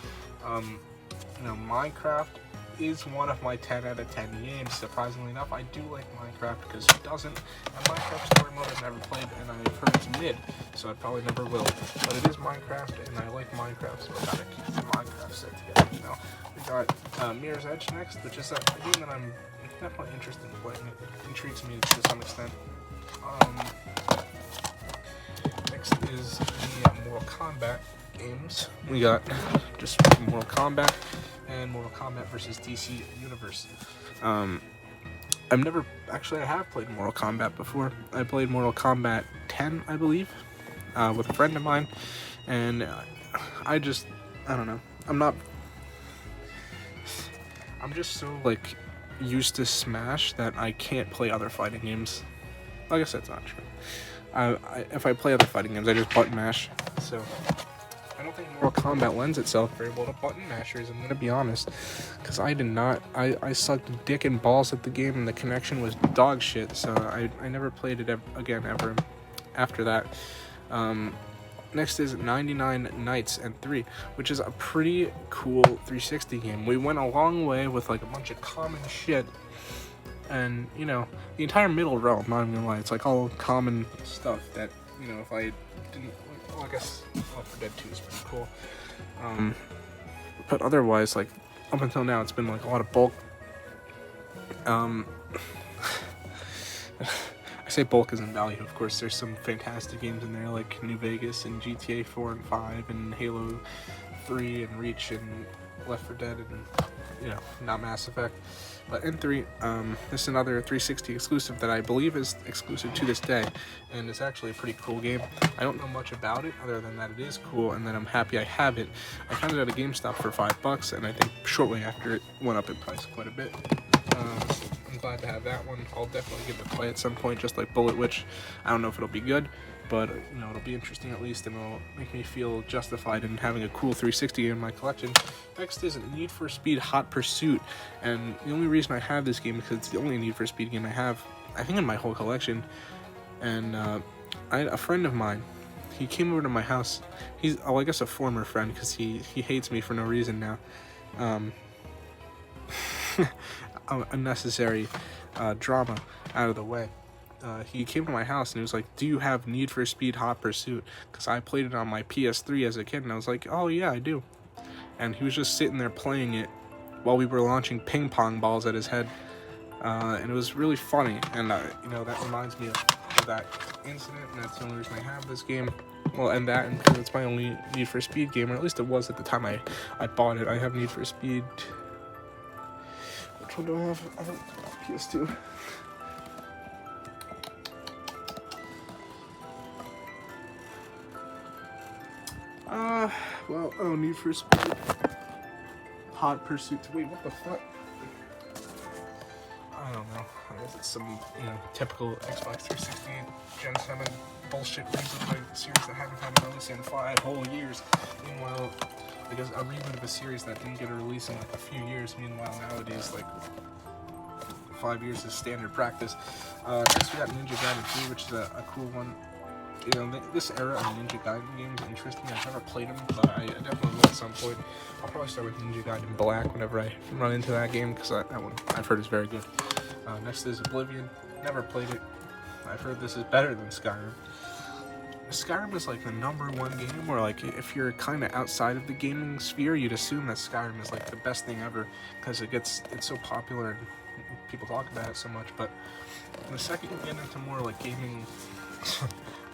You know, Minecraft is one of my 10 out of 10 games. Surprisingly enough, I do like Minecraft, because who doesn't? And Minecraft Story Mode I've never played, and I've heard it's mid, so I probably never will. But it is Minecraft, and I like Minecraft, so I gotta keep the Minecraft set together. You know, we got Mirror's Edge next, which is a game that I'm definitely interested in playing. It intrigues me to some extent. Next is the Mortal Kombat games. We got just Mortal Kombat and Mortal Kombat vs. DC Universe. I have played Mortal Kombat before. I played Mortal Kombat 10, I believe, with a friend of mine, and I don't know. I'm just so, like, used to Smash that I can't play other fighting games. I guess that's not true. If I play other fighting games, I just button mash. So I don't think Mortal Kombat lends itself very well to button mashers, I'm gonna be honest, because I did not. I sucked dick and balls at the game, and the connection was dog shit. So I never played it again ever after that. Next is 99 Nights and 3, which is a pretty cool 360 game. We went a long way with like a bunch of common shit. And, you know, the entire middle realm, not even gonna lie, it's like all common stuff that, you know, if I didn't, well, I guess Left 4 Dead 2 is pretty cool. But otherwise, like, up until now, it's been like a lot of bulk. I say bulk as in value, of course. There's some fantastic games in there, like New Vegas and GTA 4 and 5 and Halo 3 and Reach and Left 4 Dead and, you know, not Mass Effect. But N3, this is another 360 exclusive that I believe is exclusive to this day, and it's actually a pretty cool game. I don't know much about it other than that it is cool, and that I'm happy I have it. I found it at a GameStop for $5, and I think shortly after it went up in price quite a bit. I'm glad to have that one. I'll definitely give it a play at some point, just like Bullet Witch. I don't know if it'll be good, but you know, it'll be interesting at least, and it'll make me feel justified in having a cool 360 game in my collection. Next is Need for Speed Hot Pursuit, and the only reason I have this game is because it's the only Need for Speed game I have, I think, in my whole collection. And a friend of mine, he came over to my house. He's, I guess, a former friend, because he hates me for no reason now. Unnecessary drama out of the way. He came to my house and he was like, "Do you have Need for Speed Hot Pursuit?" Because I played it on my PS3 as a kid, and I was like, "Oh yeah, I do." And he was just sitting there playing it while we were launching ping pong balls at his head, and it was really funny. And you know, that reminds me of that incident, and that's the only reason I have this game. Well, and because it's my only Need for Speed game, or at least it was at the time I bought it. I have Need for Speed. Which one do I have? I have PS2. Well, Need for Speed Hot Pursuit. Wait, what the fuck? I don't know. I guess it's some, you know, typical Xbox 360 Gen 7 bullshit reason of a series that haven't had a release in 5 whole years. Meanwhile, because a reboot of a series that didn't get a release in like a few years. Meanwhile, nowadays, like 5 years is standard practice. Next we got Ninja Gaiden 2, which is a cool one. You know, this era of Ninja Gaiden games is interesting. I've never played them, but I definitely will at some point. I'll probably start with Ninja Gaiden Black whenever I run into that game, because that one I've heard is very good. Next is Oblivion. Never played it. I've heard this is better than Skyrim. Skyrim is like the #1 game where, like, if you're kind of outside of the gaming sphere, you'd assume that Skyrim is like the best thing ever, because it's so popular and people talk about it so much. But the second you get into more like gaming,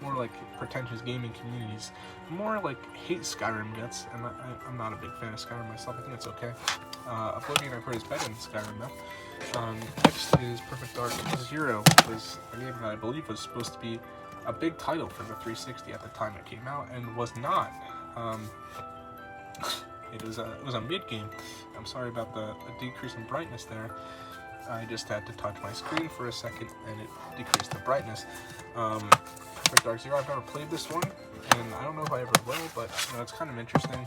more like pretentious gaming communities, more like hate Skyrim gets, and I'm not a big fan of Skyrim myself. I think it's okay. Oblivion, I've heard, is better than Skyrim though. Next is Perfect Dark Zero, which was a game that I believe was supposed to be a big title for the 360 at the time it came out, and was not. It was a mid game. I'm sorry about the decrease in brightness there. I just had to touch my screen for a second, and it decreased the brightness. Perfect Dark Zero, I've never played this one, and I don't know if I ever will, but you know, it's kind of interesting.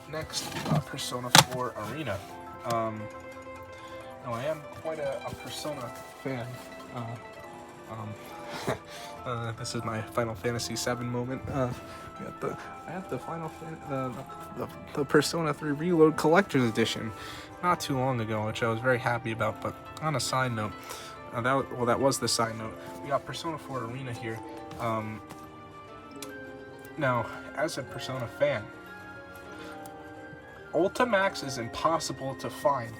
Next, Persona 4 Arena. No, I am quite a Persona fan. This is my Final Fantasy VII moment. I have the the Persona 3 Reload Collector's Edition not too long ago, which I was very happy about. But on a side note, that was the side note. We got Persona 4 Arena here. Now, as a Persona fan, Ultimax is impossible to find.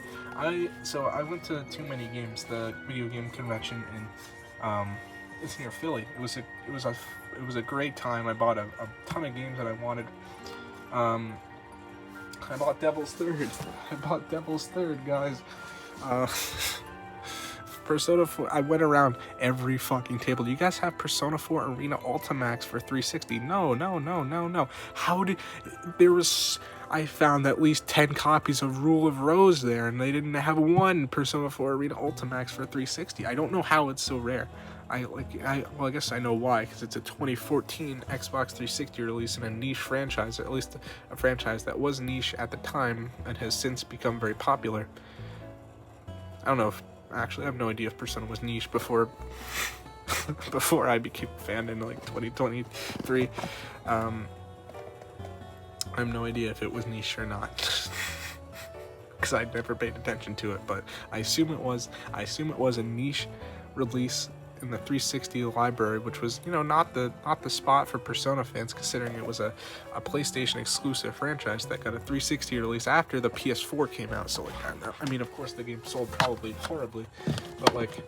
So I went to Too Many Games, the video game convention in it's near Philly. It was a great time. I bought a ton of games that I wanted. I bought Devil's Third, guys. Persona 4, I went around every fucking table. Do you guys have Persona 4 Arena Ultimax for 360? No. I found at least 10 copies of Rule of Rose there, and they didn't have one Persona 4 Arena Ultimax for 360. I don't know how it's so rare. I guess I know why, because it's a 2014 Xbox 360 release in a niche franchise, or at least a franchise that was niche at the time and has since become very popular. I don't know if, actually, I have no idea if Persona was niche before I became a fan in like 2023. I have no idea if it was niche or not, because I'd never paid attention to it, but I assume it was a niche release in the 360 library, which was, you know, not the spot for Persona fans, considering it was a PlayStation exclusive franchise that got a 360 release after the PS4 came out. So, like, I mean, of course the game sold probably horribly, but like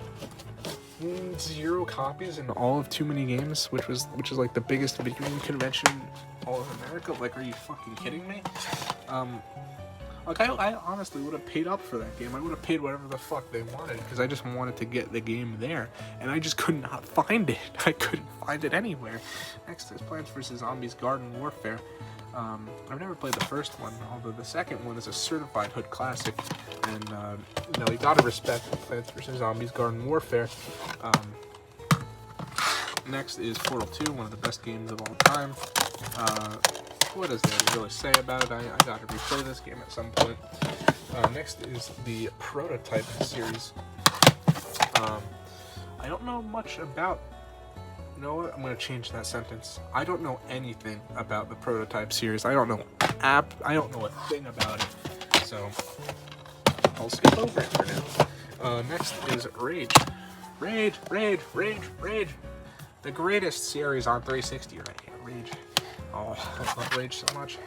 0 copies in all of Too Many Games, which is like the biggest video game convention in all of America. Like, are you fucking kidding me? Like, I honestly would have paid up for that game. I would have paid whatever the fuck they wanted, because I just wanted to get the game there, and I just could not find it. I couldn't find it anywhere. Next is Plants vs. Zombies Garden Warfare. I've never played the first one, although the second one is a certified hood classic, and you know, you gotta respect Plants vs. Zombies Garden Warfare. Next is Portal 2, one of the best games of all time. What is there to really say about it? I got to replay this game at some point. Next is the Prototype series. I don't know much about... You know what? I'm going to change that sentence. I don't know anything about the Prototype series. I don't know I don't know a thing about it. So, I'll skip over it for now. Next is Rage. Rage. The greatest series on 360 right here. Rage. Oh, I love Rage so much.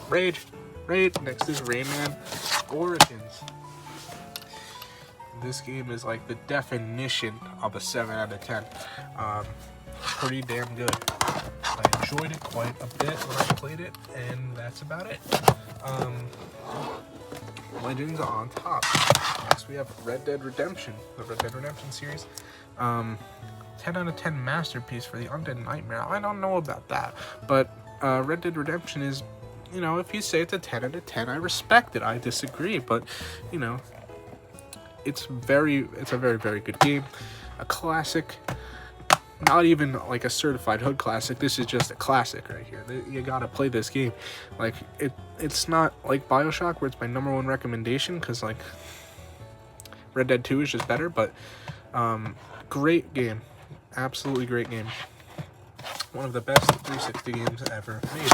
Rage. Next is Rayman Origins. This game is like the definition of a 7 out of 10. Pretty damn good. I enjoyed it quite a bit when I played it, and that's about it. Legends on top. Next we have Red Dead Redemption, the Red Dead Redemption series. 10 out of 10 masterpiece for the Undead Nightmare. I don't know about that, but Red Dead Redemption is, you know, if you say it's a 10 out of 10, I respect it. I disagree, but, you know, it's a very, very good game. A classic. Not even like a certified hood classic. This is just a classic right here. You gotta play this game. Like, it's not like BioShock, where it's my #1 recommendation, because, like, Red Dead 2 is just better, but great game. Absolutely great game. One of the best 360 games ever made.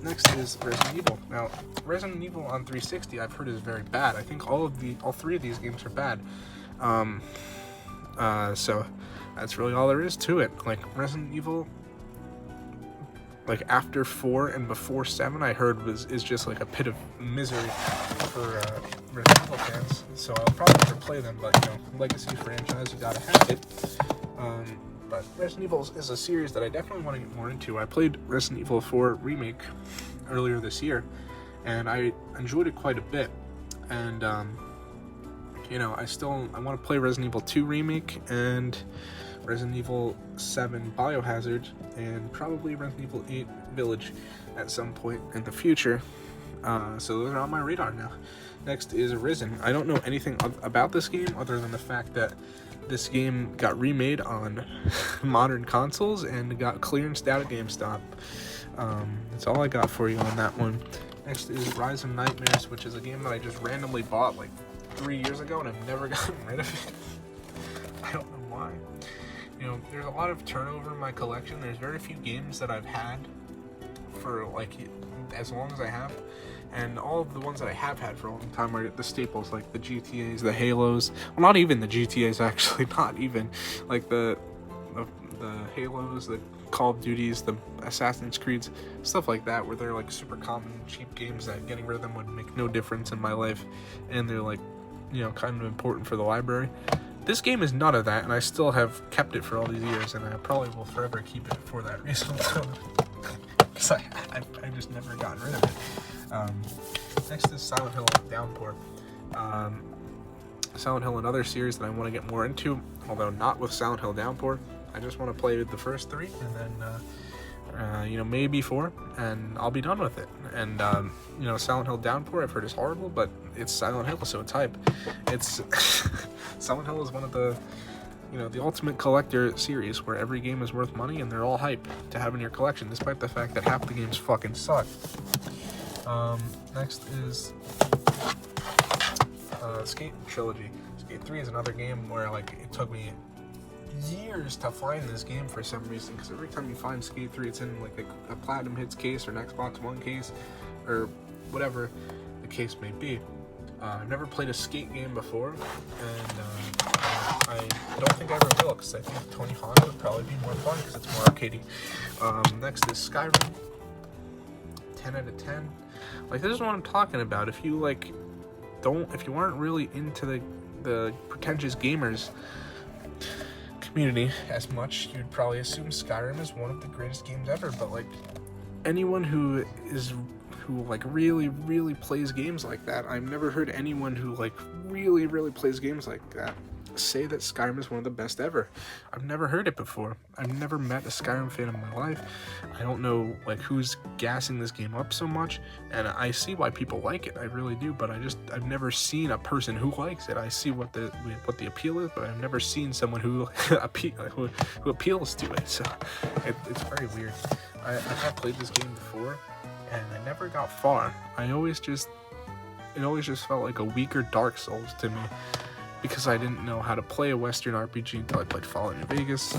Next is Resident Evil. Now, Resident Evil on 360 I've heard is very bad. I think all 3 of these games are bad. So that's really all there is to it. Like, Resident Evil, like, after 4 and before 7, I heard is just like a pit of misery for Resident Evil fans. So I'll probably never play them, but, you know, legacy franchise, you gotta have it. But Resident Evil is a series that I definitely want to get more into. I played Resident Evil 4 Remake earlier this year, and I enjoyed it quite a bit. And, you know, I want to play Resident Evil 2 Remake and Resident Evil 7 Biohazard, and probably Resident Evil 8 Village at some point in the future. So those are on my radar now. Next is Risen. I don't know anything about this game other than the fact that this game got remade on modern consoles and got clearanced out at GameStop. That's all I got for you on that one. Next is Rise of Nightmares, which is a game that I just randomly bought like 3 years ago, and I've never gotten rid of it. I don't know why. You know, there's a lot of turnover in my collection. There's very few games that I've had for like as long as I have, and all of the ones that I have had for a long time are the staples, like the GTAs, the Halos. Well, not even the GTAs, actually. Not even like the Halos, the Call of Duties, the Assassin's Creeds, stuff like that, where they're like super common, cheap games that getting rid of them would make no difference in my life, and they're like, you know, kind of important for the library. This game is none of that, and I still have kept it for all these years, and I probably will forever keep it for that reason. Because I've just never gotten rid of it. Next is Silent Hill Downpour. Silent Hill, another series that I want to get more into, although not with Silent Hill Downpour. I just want to play the first 3, and then, you know, maybe 4, and I'll be done with it. And, you know, Silent Hill Downpour, I've heard is horrible, but it's Silent Hill, so it's hype. It's Silent Hill is one of the, you know, the ultimate collector series where every game is worth money and they're all hype to have in your collection, despite the fact that half the games fucking suck. Next is Skate Trilogy. Skate 3 is another game where, like, it took me years to find this game for some reason, because every time you find Skate 3, it's in like a Platinum Hits case or an Xbox One case or whatever the case may be. I've never played a skate game before, and I don't think I ever will, because I think Tony Hawk would probably be more fun because it's more arcadey. Next is Skyrim. 10 out of 10. Like, this is what I'm talking about. If you like if you aren't really into the pretentious gamers community as much, you'd probably assume Skyrim is one of the greatest games ever. But like, anyone who like really plays games like that, I've never heard anyone who like really plays games like that say that Skyrim is one of the best ever. I've never heard it before. I've never met a Skyrim fan in my life. I don't know like who's gassing this game up so much, and I see why people like it. I really do, but I've never seen a person who likes it. I see what the appeal is, but I've never seen someone who who appeals to it. So it's very weird. I have played this game before, and I never got far. It always just felt like a weaker Dark Souls to me, because I didn't know how to play a Western RPG until I played Fallout New Vegas.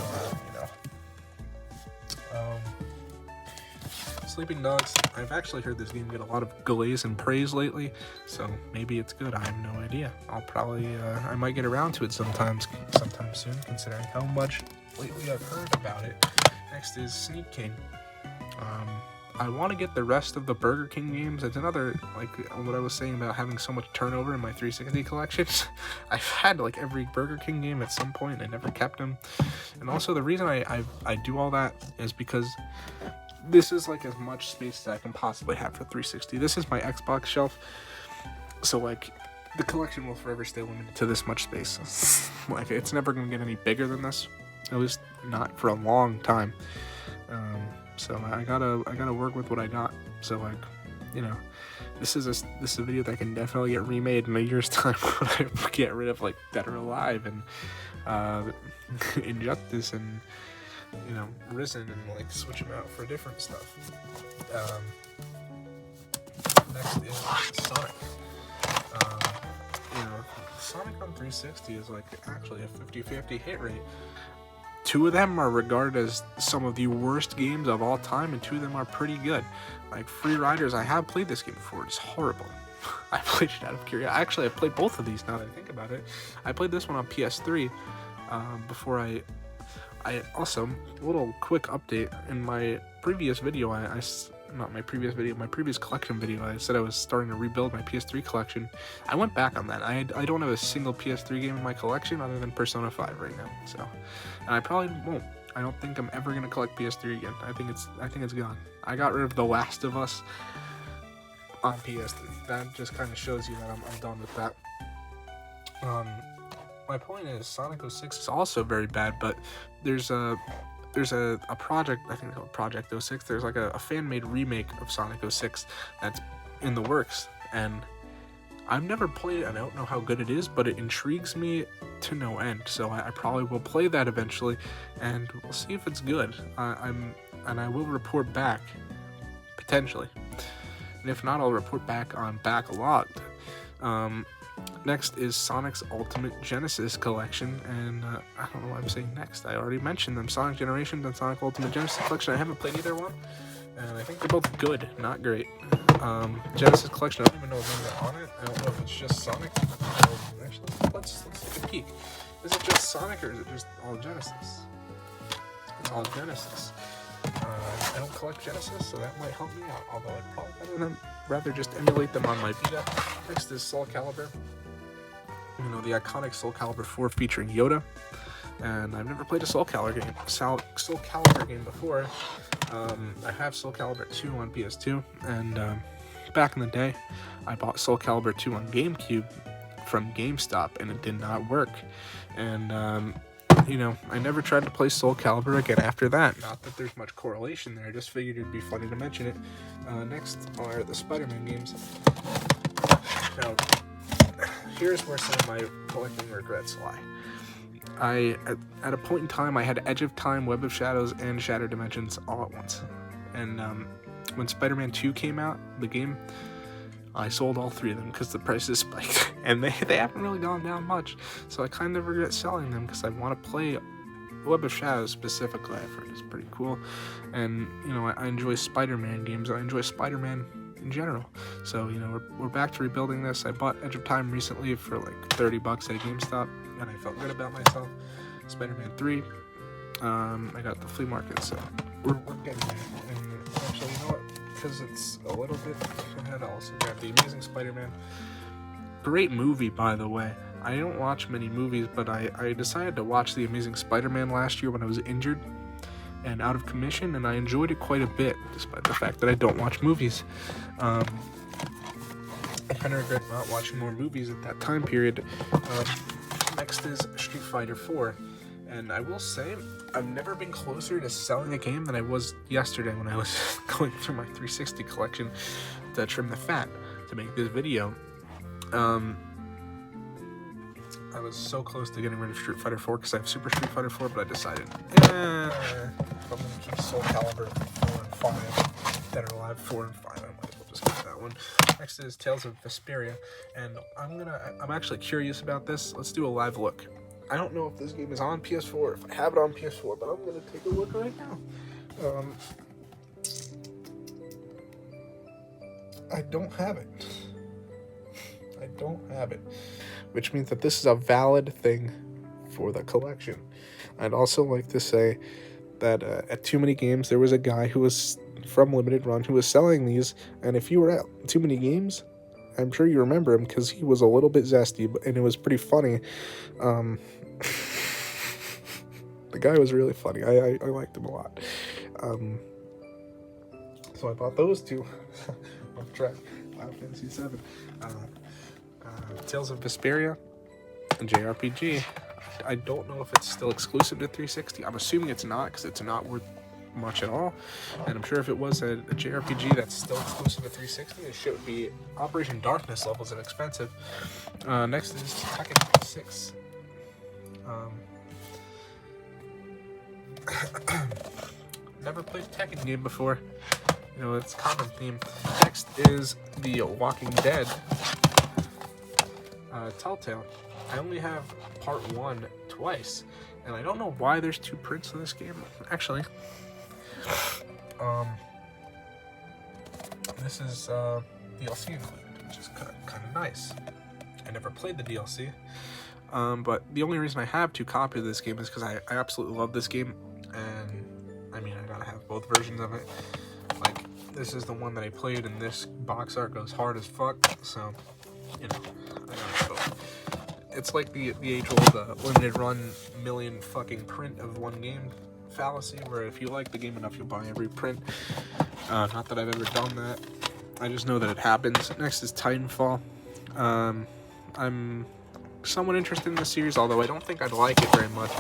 Sleeping Dogs, I've actually heard this game get a lot of glaze and praise lately, so maybe it's good. I have no idea. I'll probably, I might get around to it sometime soon, considering how much lately I've heard about it. Next is Sneak King. I want to get the rest of the Burger King games. It's another, like what I was saying about having so much turnover in my 360 collection. I've had like every Burger King game at some point. I never kept them. And also the reason I do all that is because this is like as much space as I can possibly have for 360. This is my Xbox shelf. So like the collection will forever stay limited to this much space. Like it's never going to get any bigger than this. At least not for a long time. So I gotta work with what I got. So like, you know, this is a video that can definitely get remade in a year's time when I get rid of like Dead or Alive and Injustice and, you know, Risen, and like switch them out for different stuff. Next is Sonic. You know, Sonic on 360 is like actually a 50-50 hit rate. 2 of them are regarded as some of the worst games of all time, and 2 of them are pretty good. Like Free Riders, I have played this game before. It's horrible. I played it out of curiosity. Actually, I played both of these now that I think about it. I played this one on PS3 before I also, a little quick update. In my previous video, my previous collection video, I said I was starting to rebuild my PS3 collection. I went back on that. I don't have a single PS3 game in my collection other than Persona 5 right now. So, and I probably won't. I don't think I'm ever gonna collect PS3 again. I think it's gone. I got rid of The Last of Us on PS3. That just kind of shows you that I'm done with that. My point is, Sonic 06 is also very bad, but there's a project, I think it's called Project 06. There's like a fan-made remake of Sonic 06 that's in the works, and I've never played it, and I don't know how good it is, but it intrigues me to no end. So I probably will play that eventually, and we'll see if it's good. And I will report back, potentially. And if not, I'll report back on Backlogged. Next is Sonic's Ultimate Genesis Collection, and I don't know why I'm saying next. I already mentioned them. Sonic Generations and Sonic Ultimate Genesis Collection. I haven't played either one, and I think they're both good, not great. Genesis Collection, I don't even know what's on it. I don't know if it's just Sonic. Actually, let's take a peek. Is it just Sonic, or is it just all Genesis? It's all Genesis. I don't collect Genesis, so that might help me out, although I'd probably rather just emulate them on my Vita. Next is Soul Calibur. You know, the iconic Soul Calibur 4 featuring Yoda. And I've never played a Soul Calibur game before. I have Soul Calibur 2 on PS2, and back in the day, I bought Soul Calibur 2 on GameCube from GameStop, and it did not work. And you know, I never tried to play Soul Calibur again after that. Not that there's much correlation there, I just figured it'd be funny to mention it. Next are the Spider-Man games. Now, here's where some of my collecting regrets lie. At a point in time, I had Edge of Time, Web of Shadows, and Shattered Dimensions all at once. And when Spider-Man 2 came out, the game, I sold all 3 of them because the prices spiked, and they haven't really gone down much. So I kind of regret selling them because I want to play Web of Shadows specifically. I've heard it's pretty cool, and you know, I enjoy Spider-Man games. I enjoy Spider-Man in general. So you know, we're back to rebuilding this. I bought Edge of Time recently for like $30 at a GameStop, and I felt good about myself. Spider-Man 3, I got at the flea market, so we're getting there. And actually, you know what? Because it's a little bit ahead, I also got The Amazing Spider-Man. Great movie, by the way. I don't watch many movies, but I decided to watch The Amazing Spider-Man last year when I was injured and out of commission, and I enjoyed it quite a bit, despite the fact that I don't watch movies. I kind of regret not watching more movies at that time period. Next is Street Fighter 4. And I will say, I've never been closer to selling a game than I was yesterday when I was going through my 360 collection to trim the fat to make this video. I was so close to getting rid of Street Fighter 4 because I have Super Street Fighter 4, but I decided, if I'm going to keep Soul Calibur 4 and 5, Dead or Alive 4 and 5, I might as well just keep that one. Next is Tales of Vesperia, and I'm actually curious about this. Let's do a live look. I don't know if this game is on PS4 or if I have it on PS4, but I'm going to take a look right now. I don't have it. Which means that this is a valid thing for the collection. I'd also like to say that at Too Many Games, there was a guy who was from Limited Run who was selling these, and if you were at Too Many Games, I'm sure you remember him because he was a little bit zesty, and it was pretty funny. The guy was really funny. I liked him a lot. So I bought those two. Off track. Final Fantasy VII. Tales of Vesperia and JRPG. I don't know if it's still exclusive to 360. I'm assuming it's not because it's not worth much at all. And I'm sure if it was a JRPG that's still exclusive to 360, it should be Operation Darkness levels and expensive. Next is Tekken 6. Never played a Tekken game before. You know, it's a common theme. Next is The Walking Dead. Telltale. I only have part 1 twice, and I don't know why there's 2 prints in this game. Actually, this is DLC included, which is kind of nice. I never played the DLC, but the only reason I have 2 copies of this game is because I absolutely love this game, and I mean I gotta have both versions of it. Like, this is the one that I played, and this box art goes hard as fuck, so you know, I gotta both. It's like the age-old limited run million fucking print of one game fallacy, where if you like the game enough, you'll buy every print. Not that I've ever done that. I just know that it happens. Next is Titanfall. I'm somewhat interested in this series, although I don't think I'd like it very much,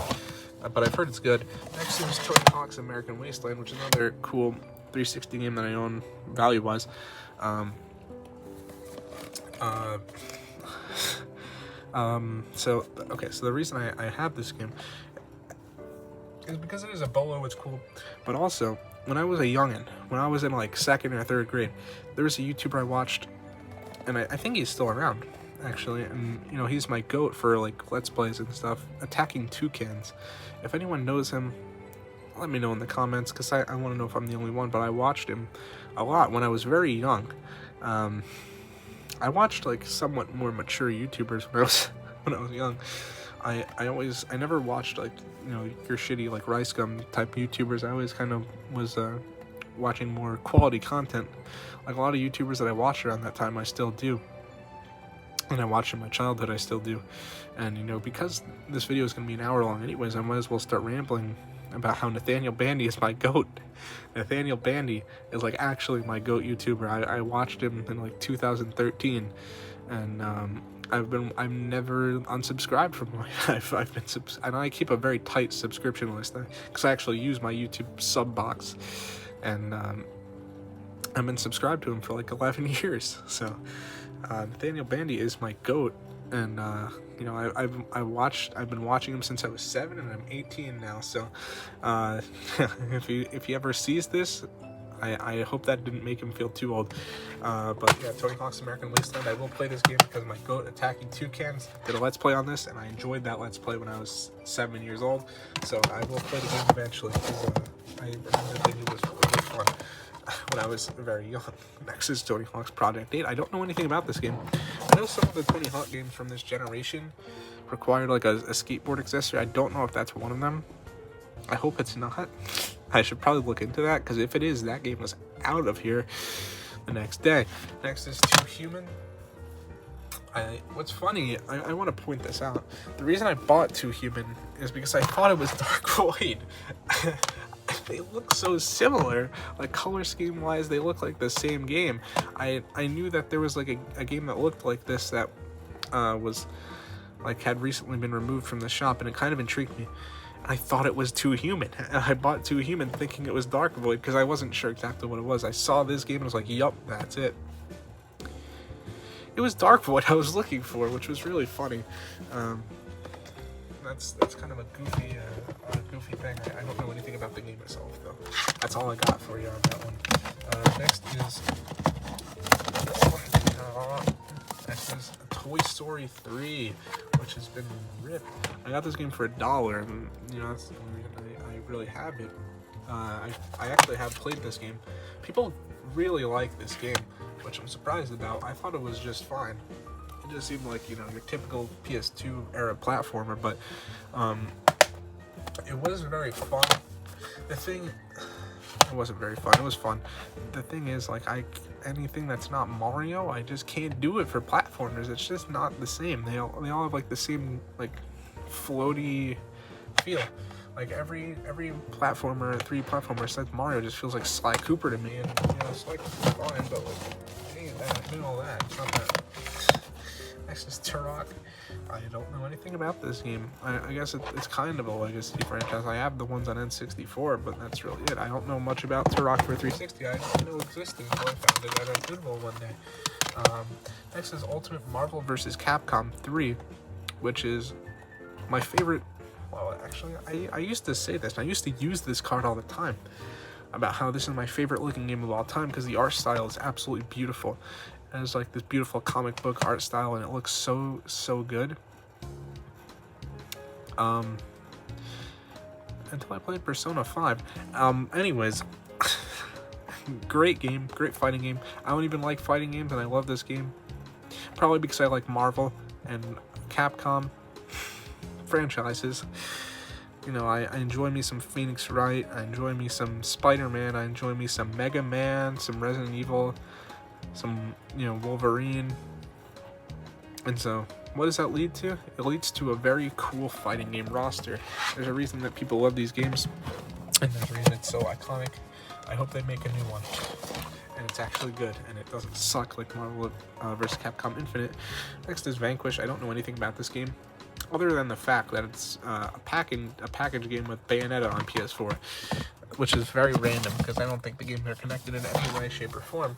but I've heard it's good. Next is Tony Hawk's American Wasteland, which is another cool 360 game that I own value-wise. So the reason I have this game is because it is a bolo, it's cool, but also, when I was a youngin', when I was in like 2nd or 3rd grade, there was a YouTuber I watched, and I think he's still around, actually, and, you know, he's my goat for, like, Let's Plays and stuff, Attacking Toucans. If anyone knows him, let me know in the comments, because I want to know if I'm the only one, but I watched him a lot when I was very young. I watched, like, somewhat more mature YouTubers when I was young. I never watched, like, you know, your shitty, like, Rice Gum type YouTubers. I always kind of was watching more quality content. Like, a lot of YouTubers that I watched around that time, I still do. And I watched in my childhood, I still do. And, you know, because this video is going to be an hour long anyways, I might as well start rambling about how Nathaniel Bandy is my goat. Nathaniel Bandy is, like, actually my goat YouTuber. I watched him in, like, 2013, and I'm never unsubscribed from him. I've been and I keep a very tight subscription list because I actually use my YouTube sub box, and I've been subscribed to him for like 11 years. So Nathaniel Bandy is my goat, and you know, I've been watching him since I was 7, and I'm 18 now. So if he ever sees this, I hope that didn't make him feel too old. But yeah, Tony Hawk's American Wasteland, I will play this game because my goat Attacking Toucans did a Let's Play on this, and I enjoyed that Let's Play when I was 7 years old. So I will play the game eventually, because I remember thinking it was really fun when I was very young. Next is Tony Hawk's Project 8. I don't know anything about this game. I know some of the Tony Hawk games from this generation required like a skateboard accessory. I don't know if that's one of them. I hope it's not. I should probably look into that, because if it is, that game was out of here the next day. Next is Too Human. What's funny, I want to point this out. The reason I bought Too Human is because I thought it was Dark Void. They look so similar, like color scheme wise, they look like the same game. I knew that there was like a game that looked like this that was like had recently been removed from the shop, and it kind of intrigued me. And I thought it was Too Human. And I bought Too Human thinking it was Dark Void because I wasn't sure exactly what it was. I saw this game and I was like, yup, that's it. It was Dark Void I was looking for, which was really funny. That's kind of a goofy thing. I don't know anything about the game itself, though. That's all I got for you on that one. Next is Toy Story 3, which has been ripped. I got this game for $1, and you know that's the only reason I really have it. I actually have played this game. People really like this game, which I'm surprised about. I thought it was just fine. It just seemed like, you know, your typical PS2 era platformer, but it was very fun. It wasn't very fun. It was fun. The thing is, like, anything that's not Mario, I just can't do it for platformers. It's just not the same. They all have like the same like floaty feel. Like every platformer, 3D platformer besides Mario just feels like Sly Cooper to me, and you know, Sly Cooper's fine, but like, ain't that, doing all that. It's not that. Next is Turok. I don't know anything about this game. I guess it's kind of a legacy franchise. I have the ones on N64, but that's really it. I don't know much about Turok for 360. I didn't know it existed until I found it at a Goodwill one day. Next is Ultimate Marvel vs. Capcom 3, which is my favorite. Well, actually, I used to say this, and I used to use this card all the time, about how this is my favorite looking game of all time because the art style is absolutely beautiful. It has like this beautiful comic book art style, and it looks so good. Until I played Persona 5. Anyways, great game, great fighting game. I don't even like fighting games, and I love this game. Probably because I like Marvel and Capcom franchises. You know, I enjoy me some Phoenix Wright, I enjoy me some Spider-Man, I enjoy me some Mega Man, some Resident Evil, some, you know, Wolverine. And so, what does that lead to? It leads to a very cool fighting game roster. There's a reason that people love these games, and there's a reason it's so iconic. I hope they make a new one, and it's actually good, and it doesn't suck like Marvel vs. Capcom Infinite. Next is Vanquish. I don't know anything about this game, other than the fact that it's a package game with Bayonetta on PS4, which is very random because I don't think the games are connected in any way, shape, or form.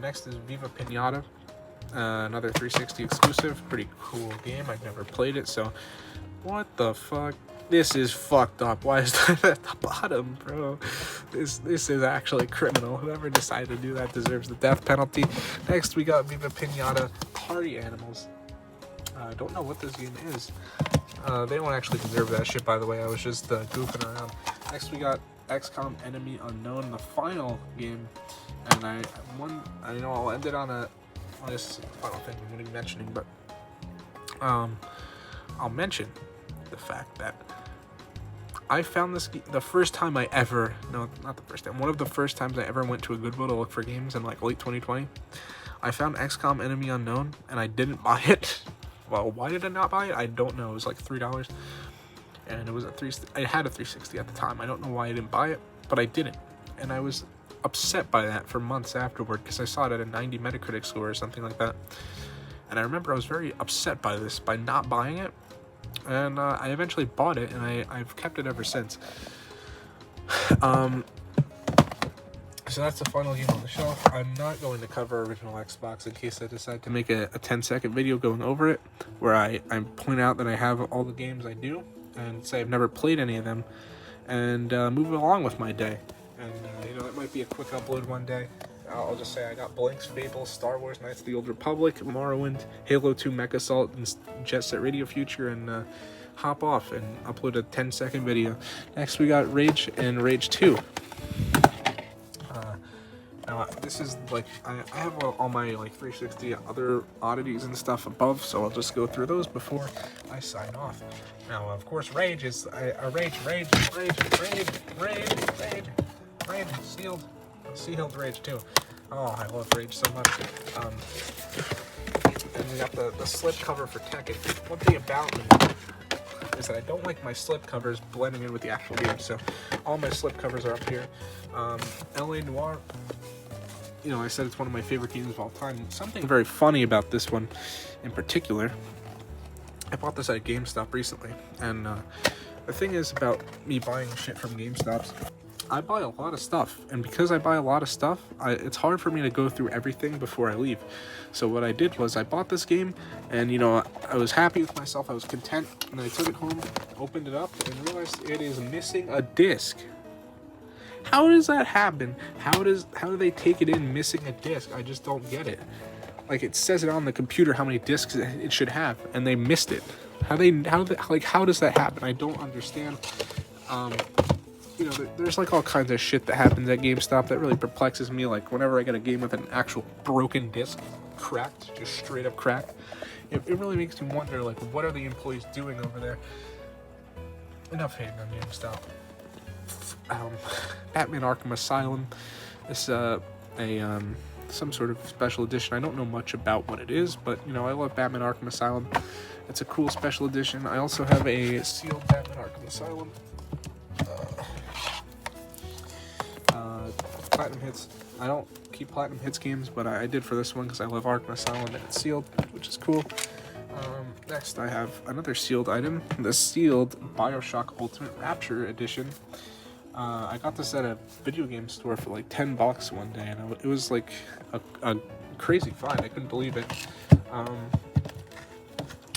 Next is Viva Pinata, another 360 exclusive. Pretty cool game. I've never played it, so what the fuck? This is fucked up. Why is that at the bottom, bro? This is actually criminal. Whoever decided to do that deserves the death penalty. Next, we got Viva Pinata Party Animals. I don't know what this game is. They don't actually deserve that shit, by the way. I was just goofing around. Next, we got XCOM Enemy Unknown, the final game. And I know I'll end it on this final thing I'm going to be mentioning, but I'll mention the fact that I found this the first time I ever, no, not the first time, one of the first times I ever went to a Goodwill to look for games in like late 2020. I found XCOM Enemy Unknown, and I didn't buy it. Well, why did I not buy it? I don't know. It was like $3, and it was I had a 360 at the time. I don't know why I didn't buy it, but I didn't, and I was upset by that for months afterward because I saw it at a 90 Metacritic score or something like that, and I remember I was very upset by this, by not buying it, and I eventually bought it, and I've kept it ever since. So that's the final game on the shelf. I'm not going to cover original Xbox in case I decide to make a 10-second video going over it, where I point out that I have all the games I do, and say I've never played any of them, and move along with my day. And, you know, it might be a quick upload one day. I'll just say I got Blanks, Fable, Star Wars Knights of the Old Republic, Morrowind, Halo 2 Mech Assault, and Jet Set Radio Future, and hop off and upload a 10-second video. Next, we got Rage and Rage 2. Now, this is like, I have all my like 360 other oddities and stuff above, so I'll just go through those before I sign off. Now, of course, Rage is a Rage, Sealed Rage 2. Oh, I love Rage so much. And we got the slip cover for Tekken. One thing about me is that I don't like my slip covers blending in with the actual game, so all my slip covers are up here. L.A. Noire. You know, I said it's one of my favorite games of all time. Something very funny about this one in particular I bought this at GameStop recently, and the thing is about me buying shit from GameStops, I buy a lot of stuff, and because I buy a lot of stuff, it's hard for me to go through everything before I leave. So what I did was I bought this game, and you know, I was happy with myself, I was content, and I took it home, opened it up, and realized it is missing a disc. How does that happen? How do they take it in missing a disc? I just don't get it. Like, it says it on the computer how many discs it should have, and they missed it. How does that happen? I don't understand. You know, there's like all kinds of shit that happens at GameStop that really perplexes me. Like, whenever I get a game with an actual broken disc, cracked, just straight up cracked, it really makes me wonder, like, what are the employees doing over there? Enough hating on GameStop. Batman Arkham Asylum. This some sort of special edition. I don't know much about what it is, but you know, I love Batman Arkham Asylum. It's a cool special edition. I also have a sealed Batman Arkham Asylum. Platinum Hits. I don't keep Platinum Hits games, but I did for this one because I love Arkham Asylum and it's sealed, which is cool. Next, I have another sealed item, the sealed BioShock Ultimate Rapture Edition. I got this at a video game store for like $10 one day, and it was like a crazy find. I couldn't believe it.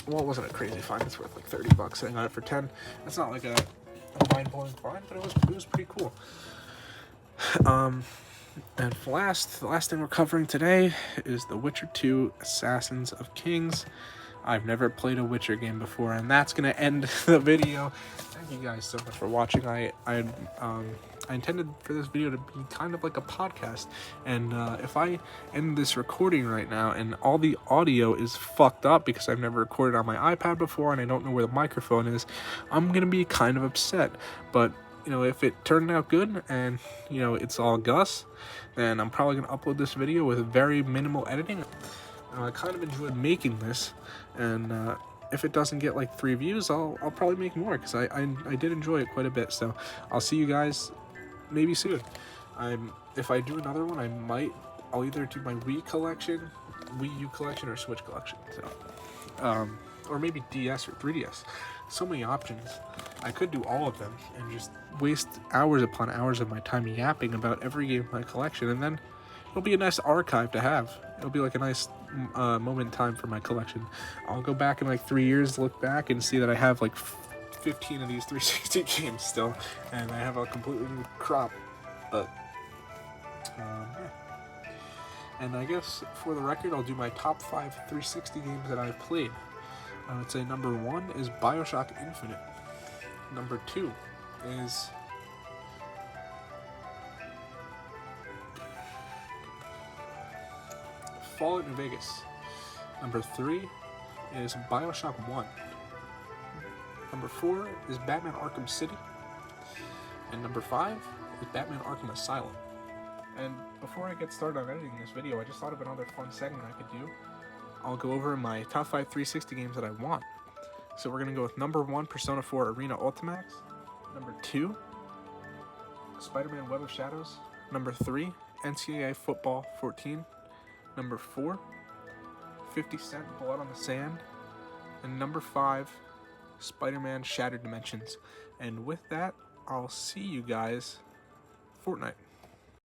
Well, it wasn't a crazy find. It's worth like $30. I got it for 10. That's not like a mind-blowing find, but it was pretty cool. And the last thing we're covering today is The Witcher 2: Assassins of Kings. I've never played a Witcher game before, and that's gonna end the video. Thank you guys so much for watching. I intended for this video to be kind of like a podcast, and if I end this recording right now and all the audio is fucked up because I've never recorded on my iPad before and I don't know where the microphone is, I'm gonna be kind of upset. But you know, if it turned out good and you know it's all Gus, then I'm probably gonna upload this video with very minimal editing. I kind of enjoyed making this, and if it doesn't get like 3 views, I'll probably make more because I did enjoy it quite a bit. So I'll see you guys maybe soon. If I do another one, I'll either do my Wii U collection, or Switch collection. So or maybe DS or 3DS. So many options. I could do all of them and just waste hours upon hours of my time yapping about every game in my collection, and then it'll be a nice archive to have. It'll be like a nice moment in time for my collection. I'll go back in like 3 years, look back, and see that I have like 15 of these 360 games still, and I have a completely new crop. But yeah. And I guess for the record, I'll do my top 5 360 games that I've played. I would say number 1 is BioShock Infinite. Number 2 is Fallout New Vegas. Number 3 is BioShock 1. Number 4 is Batman Arkham City. And number 5 is Batman Arkham Asylum. And before I get started on editing this video, I just thought of another fun segment I could do. I'll go over my top 5 360 games that I want. So we're going to go with number 1, Persona 4 Arena Ultimax. Number 2, Spider-Man Web of Shadows. Number 3, NCAA Football 14. Number 4, 50 Cent Blood on the Sand. And number 5, Spider-Man Shattered Dimensions. And with that, I'll see you guys Fortnite.